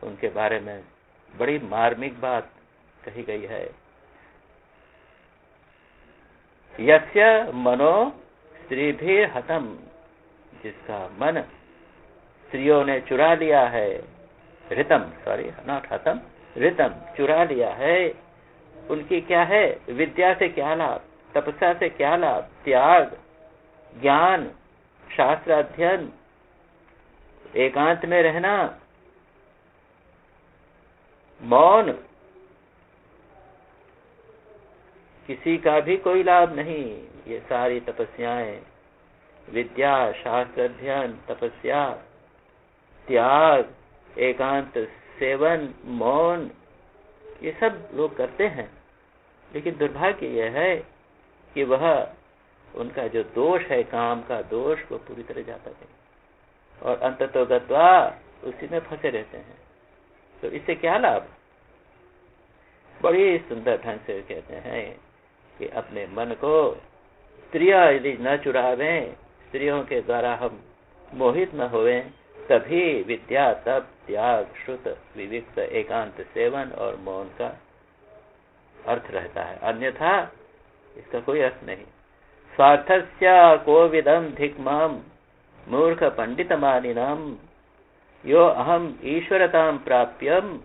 उनके बारे में बड़ी मार्मिक बात कही गई है। यस्य मनो स्त्रीभिर्हतम, जिसका मन स्त्रियों ने चुरा लिया है, ऋतम, सॉरी नॉट हतम, ऋतम, चुरा लिया है। उनकी क्या है? विद्या से क्या लाभ, तपस्या से क्या लाभ, त्याग, ज्ञान, शास्त्र अध्ययन, एकांत में रहना, मौन किसी का भी कोई लाभ नहीं। ये सारी तपस्याएं, विद्या, शास्त्र अध्ययन, तपस्या, त्याग, एकांत सेवन, मौन, ये सब लोग करते हैं, लेकिन दुर्भाग्य यह है कि वह उनका जो दोष है, काम का दोष, वो पूरी तरह जाता नहीं और अंततो गत्वा उसी में फंसे रहते हैं। तो इससे क्या लाभ? बड़ी सुंदर ढंग से कहते हैं कि अपने मन को स्त्रियां यदि न चुरावें, स्त्रियों के द्वारा हम मोहित न होवें, तभी विद्या, तप, त्याग, श्रुत, विविक्त, एकांत सेवन और मौन का अर्थ रहता है। अन्यथा इसका कोई अर्थ नहीं। स्वार्थस्य कोविदम धिक्मम मूर्ख पंडित मानिनम यो अहम ईश्वरताम प्राप्यम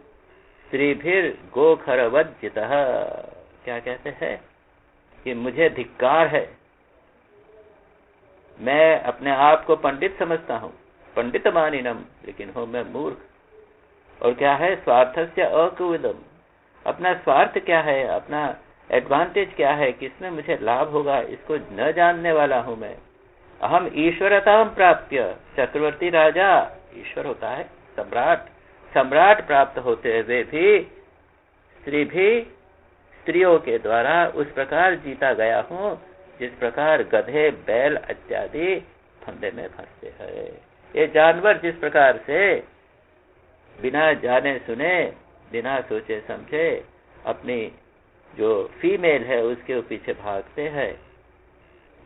स्त्रीभिर गोखरवज्जितः। क्या कहते हैं कि मुझे धिक्कार है, मैं अपने आप को पंडित समझता हूँ, पंडित मानिनम, लेकिन हूँ मैं मूर्ख। और क्या है? स्वार्थस्य अकुविदम, अपना स्वार्थ क्या है, अपना एडवांटेज क्या है, किसमें मुझे लाभ होगा, इसको न जानने वाला हूं मैं। अहम ईश्वरताम प्राप्य, चक्रवर्ती राजा ईश्वर होता है, सम्राट, सम्राट प्राप्त होते हुए भी स्त्रियों के द्वारा उस प्रकार जीता गया हूं जिस प्रकार गधे, बैल इत्यादि फंदे में फंसते हैं। ये जानवर जिस प्रकार से बिना जाने सुने, बिना सोचे समझे अपनी जो फीमेल है उसके पीछे भागते हैं,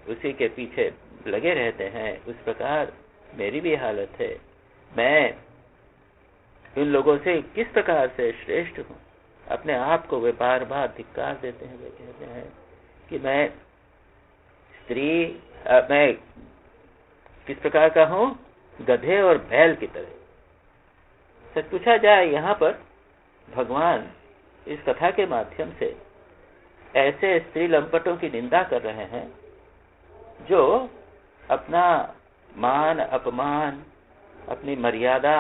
उसी के पीछे लगे रहते हैं, उस प्रकार मेरी भी हालत है। मैं उन लोगों से किस प्रकार से श्रेष्ठ हूँ। अपने आप को वे बार बार धिक्कार देते हैं। वे कहते हैं कि मैं मैं किस प्रकार का हूँ, गधे और बैल की तरह। सच पूछा जाए, यहाँ पर भगवान इस कथा के माध्यम से ऐसे स्त्री लंपटों की निंदा कर रहे हैं जो अपना मान, अपमान, अपनी मर्यादा,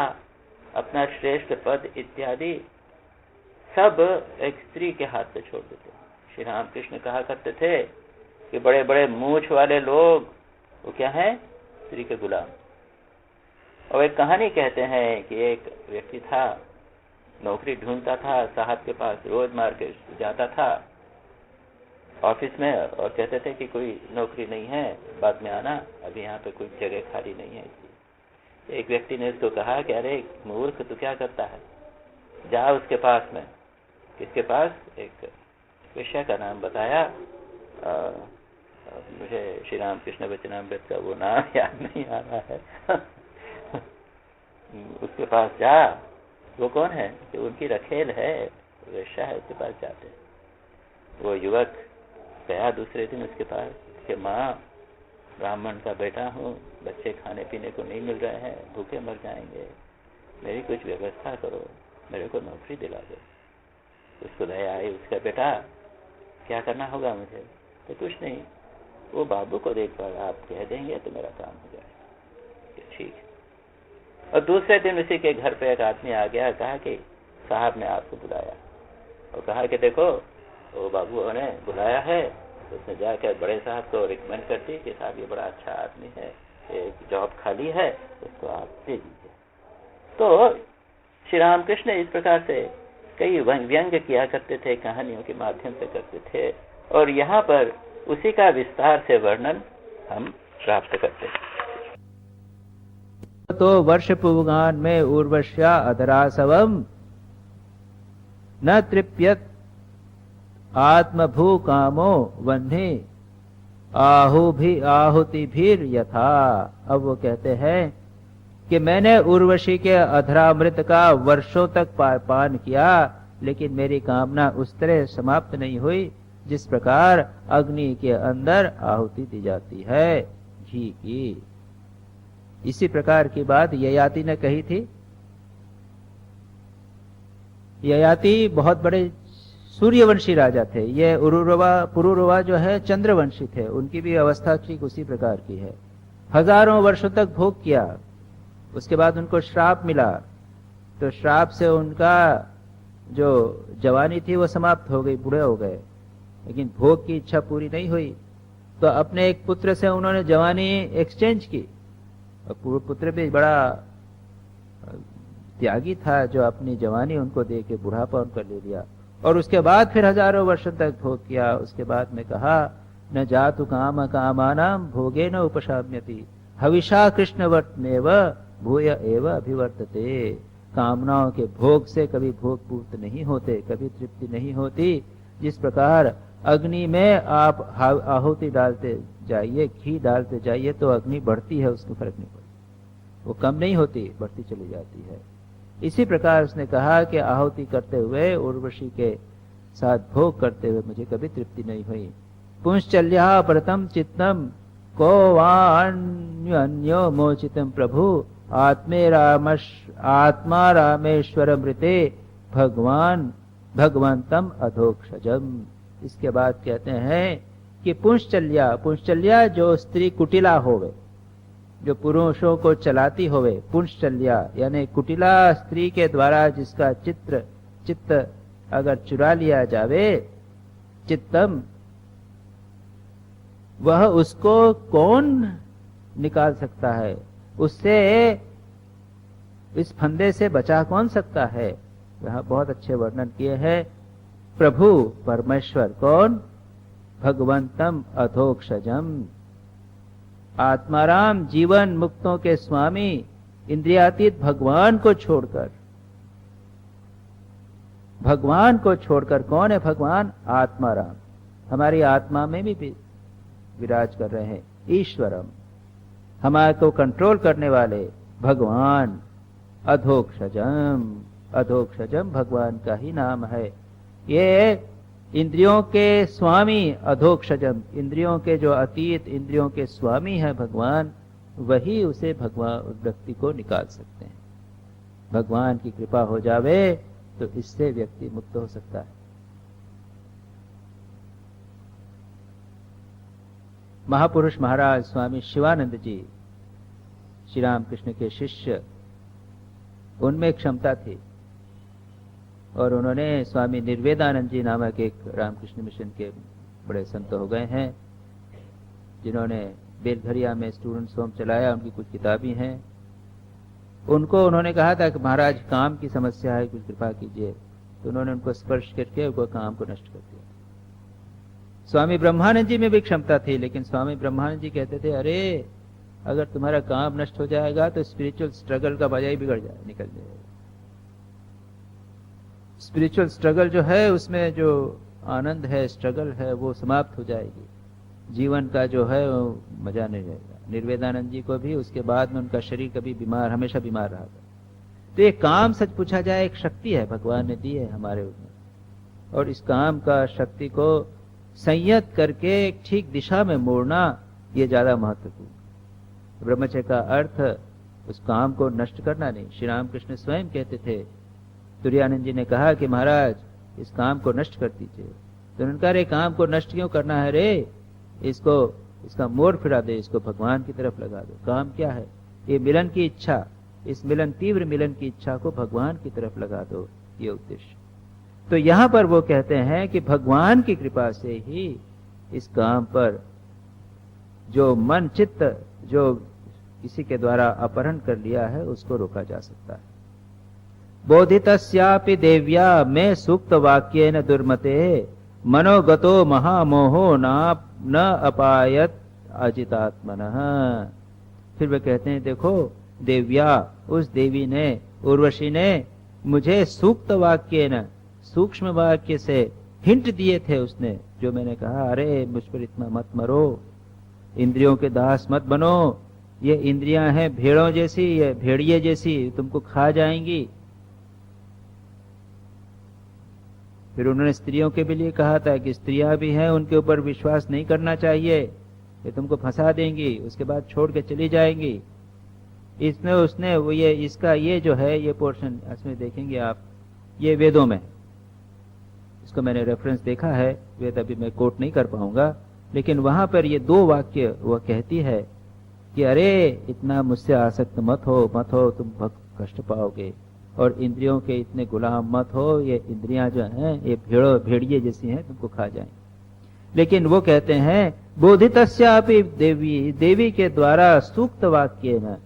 अपना श्रेष्ठ पद इत्यादि सब एक स्त्री के हाथ से छोड़ देते हैं। श्री रामकृष्ण कहा करते थे कि बड़े बड़े मूछ वाले लोग वो क्या है? स्त्री के गुलाम। और एक कहानी कहते हैं कि एक व्यक्ति था, नौकरी ढूंढता था, साहब के पास रोज मार्केट जाता था ऑफिस में, और कहते थे कि कोई नौकरी नहीं है, बाद में आना, अभी यहाँ पे कोई जगह खाली नहीं है। इसलिए एक व्यक्ति ने उसको कहा कि अरे मूर्ख, तू क्या करता है, जा उसके पास में। किसके पास? एक वेश्या का नाम बताया, मुझे श्री रामकृष्ण वचनामृत का वो नाम याद नहीं आ रहा है। उसके पास जा। वो कौन है? कि उनकी रखेल है, वेश्या है, उसके पास जाते। वो युवक गया दूसरे दिन उसके पास कि माँ, ब्राह्मण का बेटा हूँ, बच्चे खाने पीने को नहीं मिल रहे हैं, भूखे मर जाएंगे, मेरी कुछ व्यवस्था करो, मेरे को नौकरी दिला दो। उसको दया आई। उसका बेटा, क्या करना होगा मुझे? तो कुछ नहीं, वो बाबू को देखकर आप कह देंगे तो मेरा काम हो जाएगा। ठीक है। और दूसरे दिन उसी के घर पे एक आदमी आ गया, कहा कि साहब ने आपको बुलाया, और कहा कि देखो वो बाबू ने बुलाया है। तो उसने जाकर बड़े साहब को रिकमेंड कर दी कि साहब ये बड़ा अच्छा आदमी है, एक जॉब खाली है, उसको आप दे दीजिए। तो श्री रामकृष्ण इस प्रकार से कई व्यंग किया करते थे, कहानियों के माध्यम से करते थे, और यहाँ पर उसी का विस्तार से वर्णन हम प्राप्त करते हैं। तो वर्ष पुगान में उर्वश्या अधरासवम न तृप्यत आत्मभू कामो वह्नि आहुति भीर यथा। अब वो कहते हैं कि मैंने उर्वशी के अधरामृत का वर्षों तक पान किया, लेकिन मेरी कामना उस तरह समाप्त नहीं हुई जिस प्रकार अग्नि के अंदर आहुति दी जाती है घी की। इसी प्रकार की बात ययाति ने कही थी। ययाति बहुत बड़े सूर्यवंशी राजा थे। ये पुरुरवा जो है चंद्रवंशी थे, उनकी भी अवस्था ठीक उसी प्रकार की है। हजारों वर्षों तक भोग किया, उसके बाद उनको श्राप मिला, तो श्राप से उनका जो जवानी थी वो समाप्त हो गई, बूढ़े हो गए, लेकिन भोग की इच्छा पूरी नहीं हुई। तो अपने एक पुत्र से उन्होंने जवानी एक्सचेंज की, और पुत्र भी बड़ा त्यागी था, जो अपनी जवानी उनको दे के बुढ़ापा उनका ले लिया, और उसके बाद फिर हजारों वर्षों तक भोग किया। उसके बाद में कहा न जातु काम कामानाम भोगे न उपशाम्यति हविषा कृष्णवत्मेव भूय एव अभिवर्तते। कामनाओं के भोग से कभी भोग पूर्त नहीं होते, कभी तृप्ति नहीं होती। जिस प्रकार अग्नि में आप आहुति डालते जाइए, घी डालते जाइए तो अग्नि बढ़ती है, उसको फर्क नहीं पड़ता, वो कम नहीं होती, बढ़ती चली जाती है। इसी प्रकार उसने कहा कि आहुति करते हुए उर्वशी के साथ भोग करते हुए मुझे कभी तृप्ति नहीं हुई। पुंश्चल्या परतम चित्तम को वान्यो मोचितम प्रभु आत्मा रामेश्वर मृते भगवान भगवंतम अधोक्षजम। इसके बाद कहते हैं कि पुंश्चल्या जो स्त्री कुटिला होवे, जो पुरुषों को चलाती होवे, पुंश्चल्या यानी कुटिला स्त्री के द्वारा जिसका चित्त अगर चुरा लिया जावे, चित्तम, वह उसको कौन निकाल सकता है, उससे इस फंदे से बचा कौन सकता है। यहां बहुत अच्छे वर्णन किए हैं। प्रभु परमेश्वर कौन, भगवंतम अधोक्षजम, आत्माराम जीवन मुक्तों के स्वामी इंद्रियातीत भगवान को छोड़कर, भगवान को छोड़कर कौन है भगवान, आत्माराम, हमारी आत्मा में भी विराज कर रहे हैं, ईश्वरम, हमारे को कंट्रोल करने वाले भगवान, अधोक्षजम, अधोक्षजम भगवान का ही नाम है। ये इंद्रियों के स्वामी, अधोक्षजम, इंद्रियों के जो अतीत इंद्रियों के स्वामी है भगवान, वही उसे भगवान व्यक्ति को निकाल सकते हैं। भगवान की कृपा हो जावे तो इससे व्यक्ति मुक्त हो सकता है। महापुरुष महाराज स्वामी शिवानंद जी, श्री रामकृष्ण के शिष्य, उनमें क्षमता थी, और उन्होंने स्वामी निर्वेदानंद जी नामक एक रामकृष्ण मिशन के बड़े संत हो गए हैं, जिन्होंने बेलघरिया में स्टूडेंट्स होम चलाया, उनकी कुछ किताबें हैं। उनको उन्होंने कहा था कि महाराज काम की समस्या है, कुछ कृपा कीजिए, तो उन्होंने उनको स्पर्श करके उनको काम को नष्ट कर दिया। स्वामी ब्रह्मानंद जी में भी क्षमता थी, लेकिन स्वामी ब्रह्मानंद जी कहते थे, अरे अगर तुम्हारा काम नष्ट हो जाएगा तो स्पिरिचुअल स्ट्रगल का वजह ही बिगड़ जाए, निकल जाएगा। स्पिरिचुअल स्ट्रगल जो है, उसमें जो आनंद है, स्ट्रगल है, वो समाप्त हो जाएगी, जीवन का जो है वो मजा नहीं रहेगा। निर्वेदानंद जी को भी उसके बाद में उनका शरीर कभी बीमार, हमेशा बीमार रहा था। तो ये काम सच पूछा जाए एक शक्ति है, भगवान ने दी है हमारे ऊपर, और इस काम का शक्ति को संयत करके एक ठीक दिशा में मोड़ना, ये ज्यादा महत्वपूर्ण। ब्रह्मचर्य का अर्थ उस काम को नष्ट करना नहीं। श्री रामकृष्ण स्वयं कहते थे, तुरानंद जी ने कहा कि महाराज इस काम को नष्ट कर दीजिए, तो उन्होंने कहा, रे काम को नष्ट क्यों करना है रे, इसको, इसका मोड़ फिरा दे, इसको भगवान की तरफ लगा दो। काम क्या है, ये मिलन की इच्छा, इस मिलन, तीव्र मिलन की इच्छा को भगवान की तरफ लगा दो, ये उद्देश्य। तो यहां पर वो कहते हैं कि भगवान की कृपा से ही इस काम पर जो मन चित्त जो किसी के द्वारा अपहरण कर लिया है, उसको रोका जा सकता है। बोधितस्यापि देव्या में सूक्त वाक्येन दुर्मते मनोगतो महामोहो न अपायत अजितात्मनः। फिर वे कहते हैं, देखो देव्या, उस देवी ने, उर्वशी ने मुझे सूक्त वाक्य न, सूक्ष्म वाक्य से हिंट दिए थे उसने, जो मैंने कहा, अरे मुझ पर इतना मत मरो, इंद्रियों के दास मत बनो, ये इंद्रियां हैं भेड़ों जैसी, ये भेड़िए जैसी, तुमको खा जाएंगी। फिर उन्होंने स्त्रियों के भी लिए कहा था कि स्त्रियां भी हैं, उनके ऊपर विश्वास नहीं करना चाहिए, ये तुमको फंसा देंगी, उसके बाद छोड़ के चली जाएंगी। इसमें उसने वो ये, इसका ये जो है, ये पोर्शन इसमें देखेंगे आप, ये वेदों में, इसको मैंने रेफरेंस देखा है, वेद अभी मैं कोट नहीं कर पाऊंगा, लेकिन वहां पर ये दो वाक्य वह कहती है कि अरे इतना मुझसे आसक्त मत हो, तुम बहुत कष्ट पाओगे, और इंद्रियों के इतने गुलाम मत हो, ये इंद्रियां जो हैं ये भेड़िए जैसी हैं, तुमको खा जाएं। लेकिन वो कहते हैं बोधितस्यापि देवी, देवी के द्वारा सूक्त वाक्य न,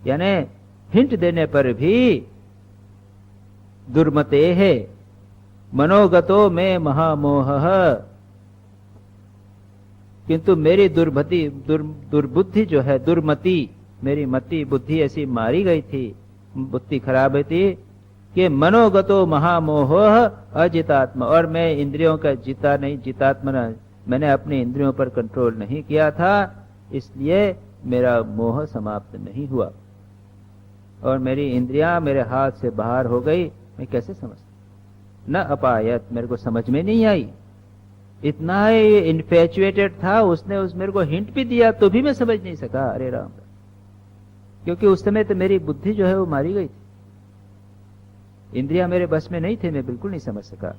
यानी हिंट देने पर भी दुर्मते है मनोगतो में महामोह, किंतु मेरी दुर्बुद्धि जो है, दुर्मति, मेरी मति बुद्धि ऐसी मारी गई थी, बुद्धि खराब थी कि मनोगतो महामोह अजितात्मा, और मैं इंद्रियों का जीता नहीं, जितात्मा, मैंने अपनी इंद्रियों पर कंट्रोल नहीं किया था, इसलिए मेरा मोह समाप्त नहीं हुआ और मेरी इंद्रियां मेरे हाथ से बाहर हो गई। मैं कैसे समझ, न अपायत, मेरे को समझ में नहीं आई। इतना ही इन्फेचुएटेड था उसने, मेरे को हिंट भी दिया तो भी मैं समझ नहीं सका। अरे राम, क्योंकि उस समय तो मेरी बुद्धि जो है वो मारी गई थी, इंद्रियां मेरे बस में नहीं थे, मैं बिल्कुल नहीं समझ सका।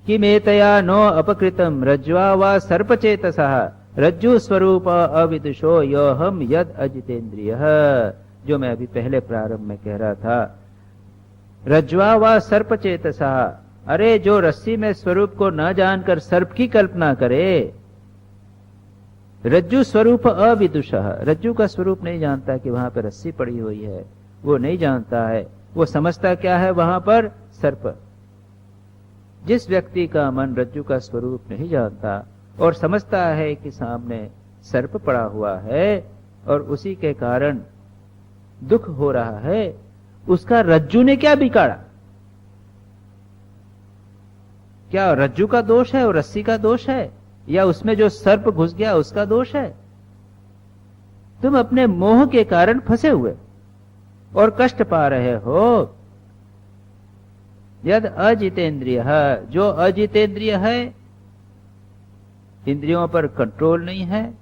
कि मेतया नो अपकृतम रज्ज्वा व सर्पचेतसः रज्जु स्वरूप अविदुषो योहम यद अजितेन्द्रिय, जो मैं अभी पहले प्रारंभ में कह रहा था। रज्ज्वा व सर्पचेतसः, अरे जो रस्सी में स्वरूप को न जानकर सर्प की कल्पना करे, रज्जु स्वरूप अविदुषः, रज्जु का स्वरूप नहीं जानता कि वहां पर रस्सी पड़ी हुई है, वो नहीं जानता है, वो समझता क्या है वहां पर सर्प। जिस व्यक्ति का मन रज्जु का स्वरूप नहीं जानता और समझता है कि सामने सर्प पड़ा हुआ है और उसी के कारण दुख हो रहा है, उसका रज्जु ने क्या बिगाड़ा? क्या रज्जु का दोष है और रस्सी का दोष है, या उसमें जो सर्प घुस गया उसका दोष है? तुम अपने मोह के कारण फंसे हुए और कष्ट पा रहे हो। यद अजितेंद्रिय, जो अजितेंद्रिय है, इंद्रियों पर कंट्रोल नहीं है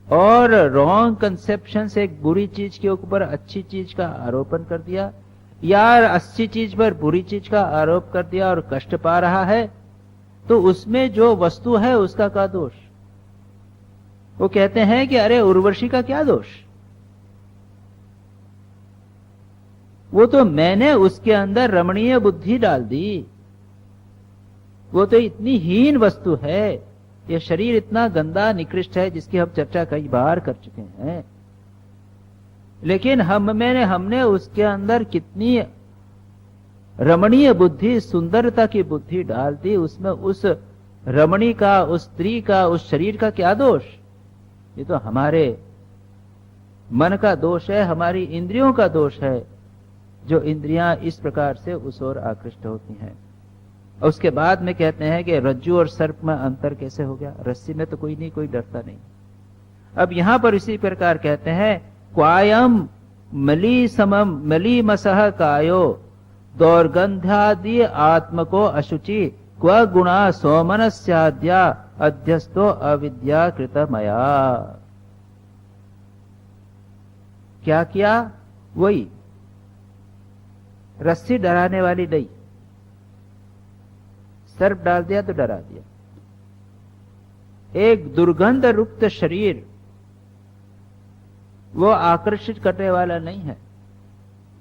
और रॉन्ग कंसेप्शन से एक बुरी चीज के ऊपर अच्छी चीज का आरोपण कर दिया, या अच्छी चीज पर बुरी चीज का आरोप कर दिया और कष्ट पा रहा है, तो उसमें जो वस्तु है उसका क्या दोष? वो कहते हैं कि अरे उर्वशी का क्या दोष, वो तो मैंने उसके अंदर रमणीय बुद्धि डाल दी, वो तो इतनी हीन वस्तु है, ये शरीर इतना गंदा निकृष्ट है जिसकी हम चर्चा कई बार कर चुके हैं, लेकिन हमने उसके अंदर कितनी रमणीय बुद्धि, सुंदरता की बुद्धि डाल दी, उसमें उस रमणी का, उस स्त्री का, उस शरीर का क्या दोष? ये तो हमारे मन का दोष है, हमारी इंद्रियों का दोष है, जो इंद्रियां इस प्रकार से उस ओर आकृष्ट होती हैं। और उसके बाद में कहते हैं कि रज्जु और सर्प में अंतर कैसे हो गया? रस्सी में तो कोई नहीं, कोई डरता नहीं। अब यहां पर इसी प्रकार कहते हैं क्वायम मली समम मली मसह कायो दौर्गंध्यादि आत्म को अशुचि क्व गुणा सोमनस्याद्या अध्यस्तो अविद्या कृतमया। क्या किया? वही रस्सी डराने वाली नहीं, सर्प डाल दिया तो डरा दिया। एक दुर्गंध रुक्त शरीर वो आकर्षित करने वाला नहीं है,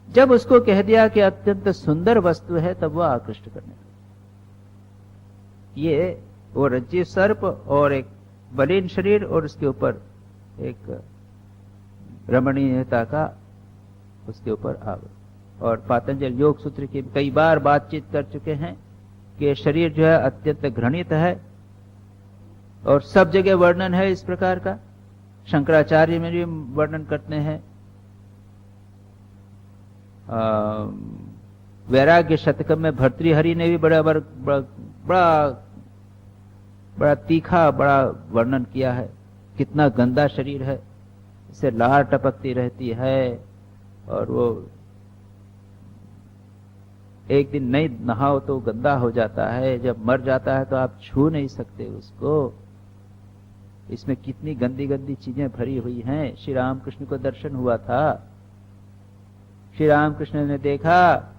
जब उसको कह दिया कि अत्यंत सुंदर वस्तु है तब वो आकृष्ट करने लगा। ये वो रज्जु सर्प और एक बलीन शरीर और उसके ऊपर एक रमणीयता का उसके ऊपर आव। और पातंजल योग सूत्र की कई बार बातचीत कर चुके हैं कि शरीर जो है अत्यंत घृणित है और सब जगह वर्णन है इस प्रकार का। शंकराचार्य में भी वर्णन करते हैं, वैराग्य शतकम में भर्तृहरि ने भी बड़ा तीखा बड़ा वर्णन किया है, कितना गंदा शरीर है, इससे लार टपकती रहती है और वो एक दिन नहीं नहाओ तो गंदा हो जाता है, जब मर जाता है तो आप छू नहीं सकते उसको। इसमें कितनी गंदी गंदी चीजें भरी हुई हैं। श्री रामकृष्ण को दर्शन हुआ था, श्री रामकृष्ण ने देखा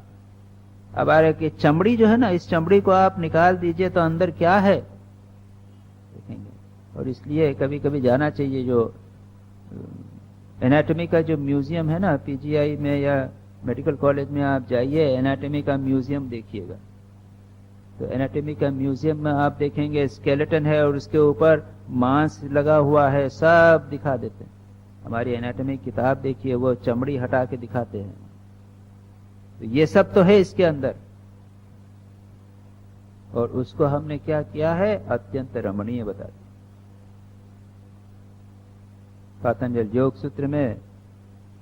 अब आ रहे कि चमड़ी जो है ना, इस चमड़ी को आप निकाल दीजिए तो अंदर क्या है देखेंगे। और इसलिए कभी कभी जाना चाहिए, जो एनाटॉमी का जो म्यूजियम है ना पीजीआई में या मेडिकल कॉलेज में आप जाइए, एनाटॉमी का म्यूजियम देखिएगा, तो एनाटॉमी का म्यूजियम में आप देखेंगे स्केलेटन है और उसके ऊपर मांस लगा हुआ है, सब दिखा देते हैं। हमारी एनाटॉमी किताब देखिए, वो चमड़ी हटा के दिखाते हैं। तो ये सब तो है इसके अंदर, और उसको हमने क्या किया है, अत्यंत रमणीय बता दिया। पातंजल योग सूत्र में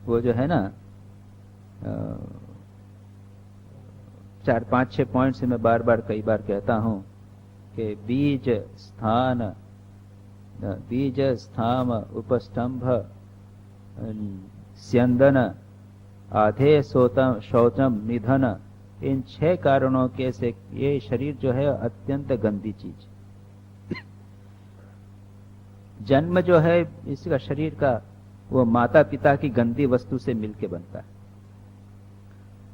वो जो है ना 4, 5, 6 पॉइंट से मैं बार बार कई बार कहता हूं कि बीज स्थाम उपस्तंभ स्यंदन आधे शौचम निधन, इन 6 कारणों के से ये शरीर जो है अत्यंत गंदी चीज। जन्म जो है इसका शरीर का, वो माता पिता की गंदी वस्तु से मिलके बनता है।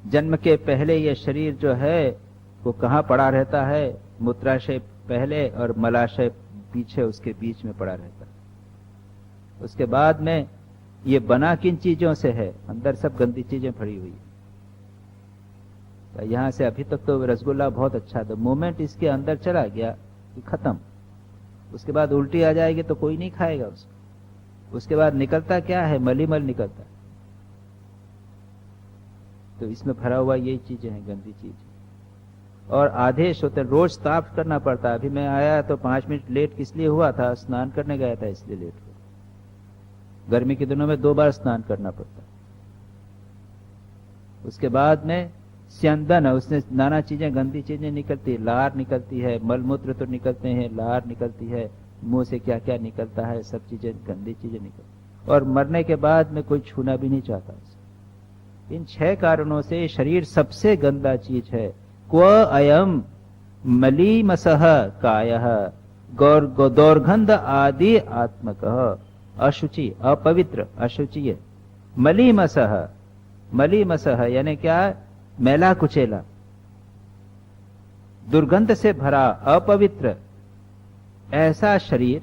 जन्म के पहले ये शरीर जो है वो कहाँ पड़ा रहता है, मूत्राशय पहले और मलाशय पीछे, उसके बीच में पड़ा रहता है। उसके बाद में ये बना किन चीजों से है, अंदर सब गंदी चीजें भरी हुई है। तो यहां से अभी तक तो रसगुल्ला बहुत अच्छा था, मोमेंट इसके अंदर चला गया खत्म। उसके बाद उल्टी आ जाएगी तो कोई नहीं खाएगा उसको। उसके बाद निकलता क्या है, मलीमल निकलता है। तो इसमें भरा हुआ यही चीजें हैं, गंदी चीज। और आदेश होते, रोज साफ करना पड़ता है। अभी मैं आया तो 5 मिनट लेट किस लिए हुआ था, स्नान करने गया था इसलिए लेट हुआ। गर्मी के दिनों में 2 बार स्नान करना पड़ता है। उसके बाद में स्यंदन, उसने नाना चीजें, गंदी चीजें निकलती, लार निकलती है, मलमूत्र तो निकलते हैं, लार निकलती है, मुंह से क्या क्या निकलता है, सब चीजें गंदी चीजें निकलती। और मरने के बाद में कोई छूना भी नहीं चाहता। इन 6 कारणों से शरीर सबसे गंदा चीज है। क्व अयम मलीमसह कायः दौर्गंध आदि आत्मकः, अशुचि, अपवित्र, अशुचि है। मलीमसह यानी क्या, मैला कुचेला, दुर्गंध से भरा, अपवित्र, ऐसा शरीर।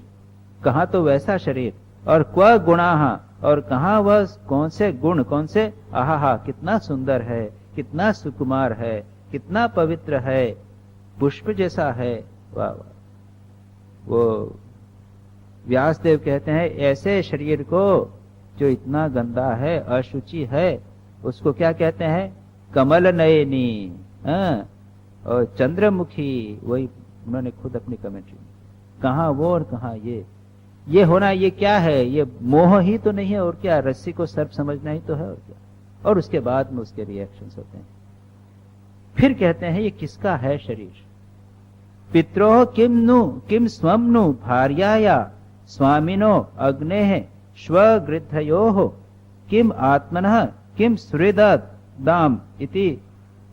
कहां तो वैसा शरीर। और क्व गुणाः, और कहां वह कौन से गुण, कौन से, आहा कितना सुंदर है, कितना सुकुमार है, कितना पवित्र है, पुष्प जैसा है। वाह वाह। वो व्यासदेव कहते हैं ऐसे शरीर को जो इतना गंदा है, अशुचि है, उसको क्या कहते हैं, कमल नयनी, और चंद्रमुखी। वही उन्होंने खुद अपनी कमेंट्री में, कहां वो और कहां ये होना, ये क्या है, ये मोह ही तो नहीं है और क्या, रस्सी को सर्प समझना ही तो है और क्या। और उसके बाद में उसके रिएक्शंस होते हैं। फिर कहते हैं ये किसका है शरीर। पित्रोः किम स्वम नु भार्याया स्वामिनो अग्नेः स्वगृद्धयोः किम आत्मनः किम सुहृदात् दाम इति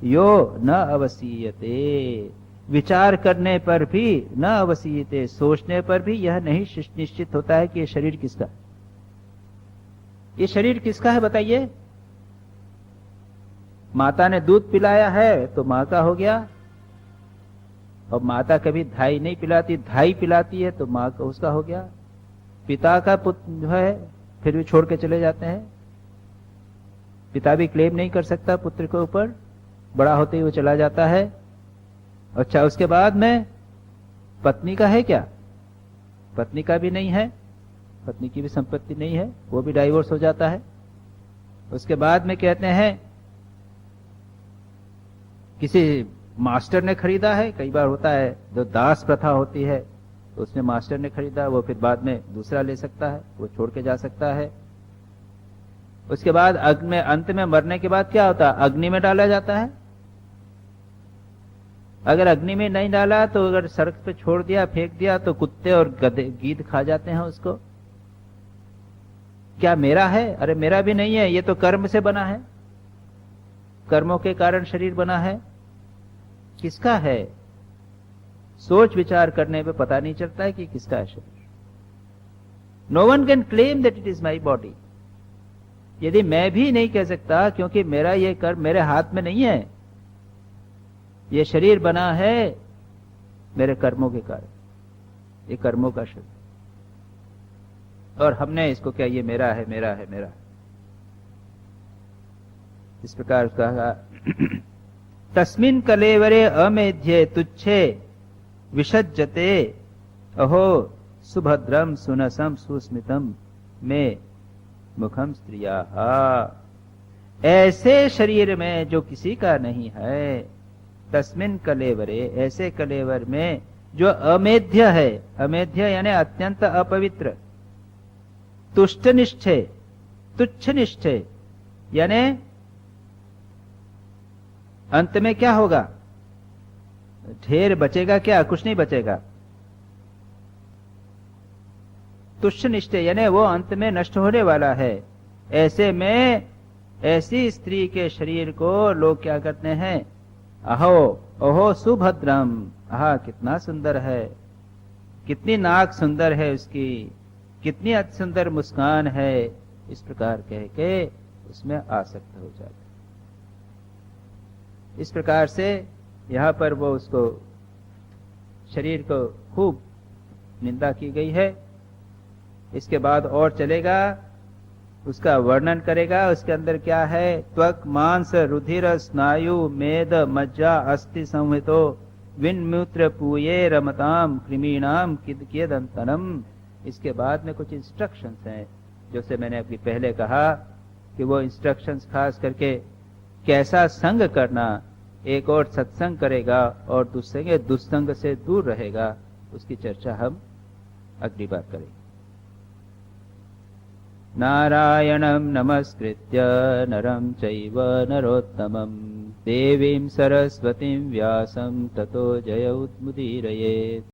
यो न अवसीयते। विचार करने पर भी न अवसीयते, सोचने पर भी यह नहीं निश्चित होता है कि ये शरीर किसका है। ये शरीर किसका है बताइए। माता ने दूध पिलाया है तो मां का हो गया, और माता कभी धाई नहीं पिलाती, धाई पिलाती है तो मां का, उसका हो गया। पिता का पुत्र जो है फिर भी छोड़ के चले जाते हैं। पिता भी क्लेम नहीं कर सकता पुत्र के ऊपर, बड़ा होते ही वो चला जाता है। अच्छा, उसके बाद में पत्नी का है क्या, पत्नी का भी नहीं है, पत्नी की भी संपत्ति नहीं है, वो भी डाइवोर्स हो जाता है। उसके बाद में कहते हैं किसी मास्टर ने खरीदा है, कई बार होता है जो दास प्रथा होती है, तो उसने मास्टर ने खरीदा, वो फिर बाद में दूसरा ले सकता है, वो छोड़ के जा सकता है। उसके बाद अग्नि में, अंत में मरने के बाद क्या होता है, अग्नि में डाला जाता है। अगर अग्नि में नहीं डाला तो अगर सड़क पे छोड़ दिया, फेंक दिया, तो कुत्ते और गीद खा जाते हैं उसको। क्या मेरा है? अरे मेरा भी नहीं है, ये तो कर्म से बना है, कर्मों के कारण शरीर बना है। किसका है? सोच विचार करने पे पता नहीं चलता है कि किसका है शरीर। No one can claim that it is my body. यदि मैं भी नहीं कह सकता, क्योंकि मेरा ये कर्म मेरे हाथ में नहीं है, ये शरीर बना है मेरे कर्मों के कारण, ये कर्मों का शरीर, और हमने इसको क्या, ये मेरा है, मेरा है, मेरा है। इस प्रकार कहा तस्मिन् कलेवरे अमेध्ये तुच्छे विसज्जते अहो सुभद्रम सुनसम सुस्मितम में मुखम स्त्रिया। ऐसे शरीर में जो किसी का नहीं है, तस्मिन् कलेवरे, ऐसे कलेवर में जो अमेध्य है, अमेध्य यानी अत्यंत अपवित्र, तुष्ट निष्ठे, तुच्छ निष्ठे, यानी अंत में क्या होगा, ढेर बचेगा क्या, कुछ नहीं बचेगा। तुच्छ निष्ठे यानी वो अंत में नष्ट होने वाला है। ऐसे में ऐसी स्त्री के शरीर को लोग क्या करते हैं, अहो अहो सुभद्रम, आहा कितना सुंदर है, कितनी नाक सुंदर है उसकी, कितनी अति सुंदर मुस्कान है, इस प्रकार कह के उसमें आसक्त हो जाते। इस प्रकार से यहाँ पर वो उसको शरीर को खूब निंदा की गई है। इसके बाद और चलेगा, उसका वर्णन करेगा। उसके अंदर क्या है, त्वक मांस रुधिर स्नायु मेद मज्जा अस्थि संहितो विन्मूत्र पूये रमताम कृमीणाम किदंतनम। इसके बाद में कुछ इंस्ट्रक्शंस हैं, जैसे मैंने अभी पहले कहा कि वो इंस्ट्रक्शंस खास करके कैसा संग करना, एक और सत्संग करेगा और दूसरे दुस्संग से दूर रहेगा, उसकी चर्चा हम अगली बार करेंगे। नारायणं नमस्कृत्य नरं चैव नरोत्तमं देवीं सरस्वतीं व्यासं ततो जयमुदीरयेत्।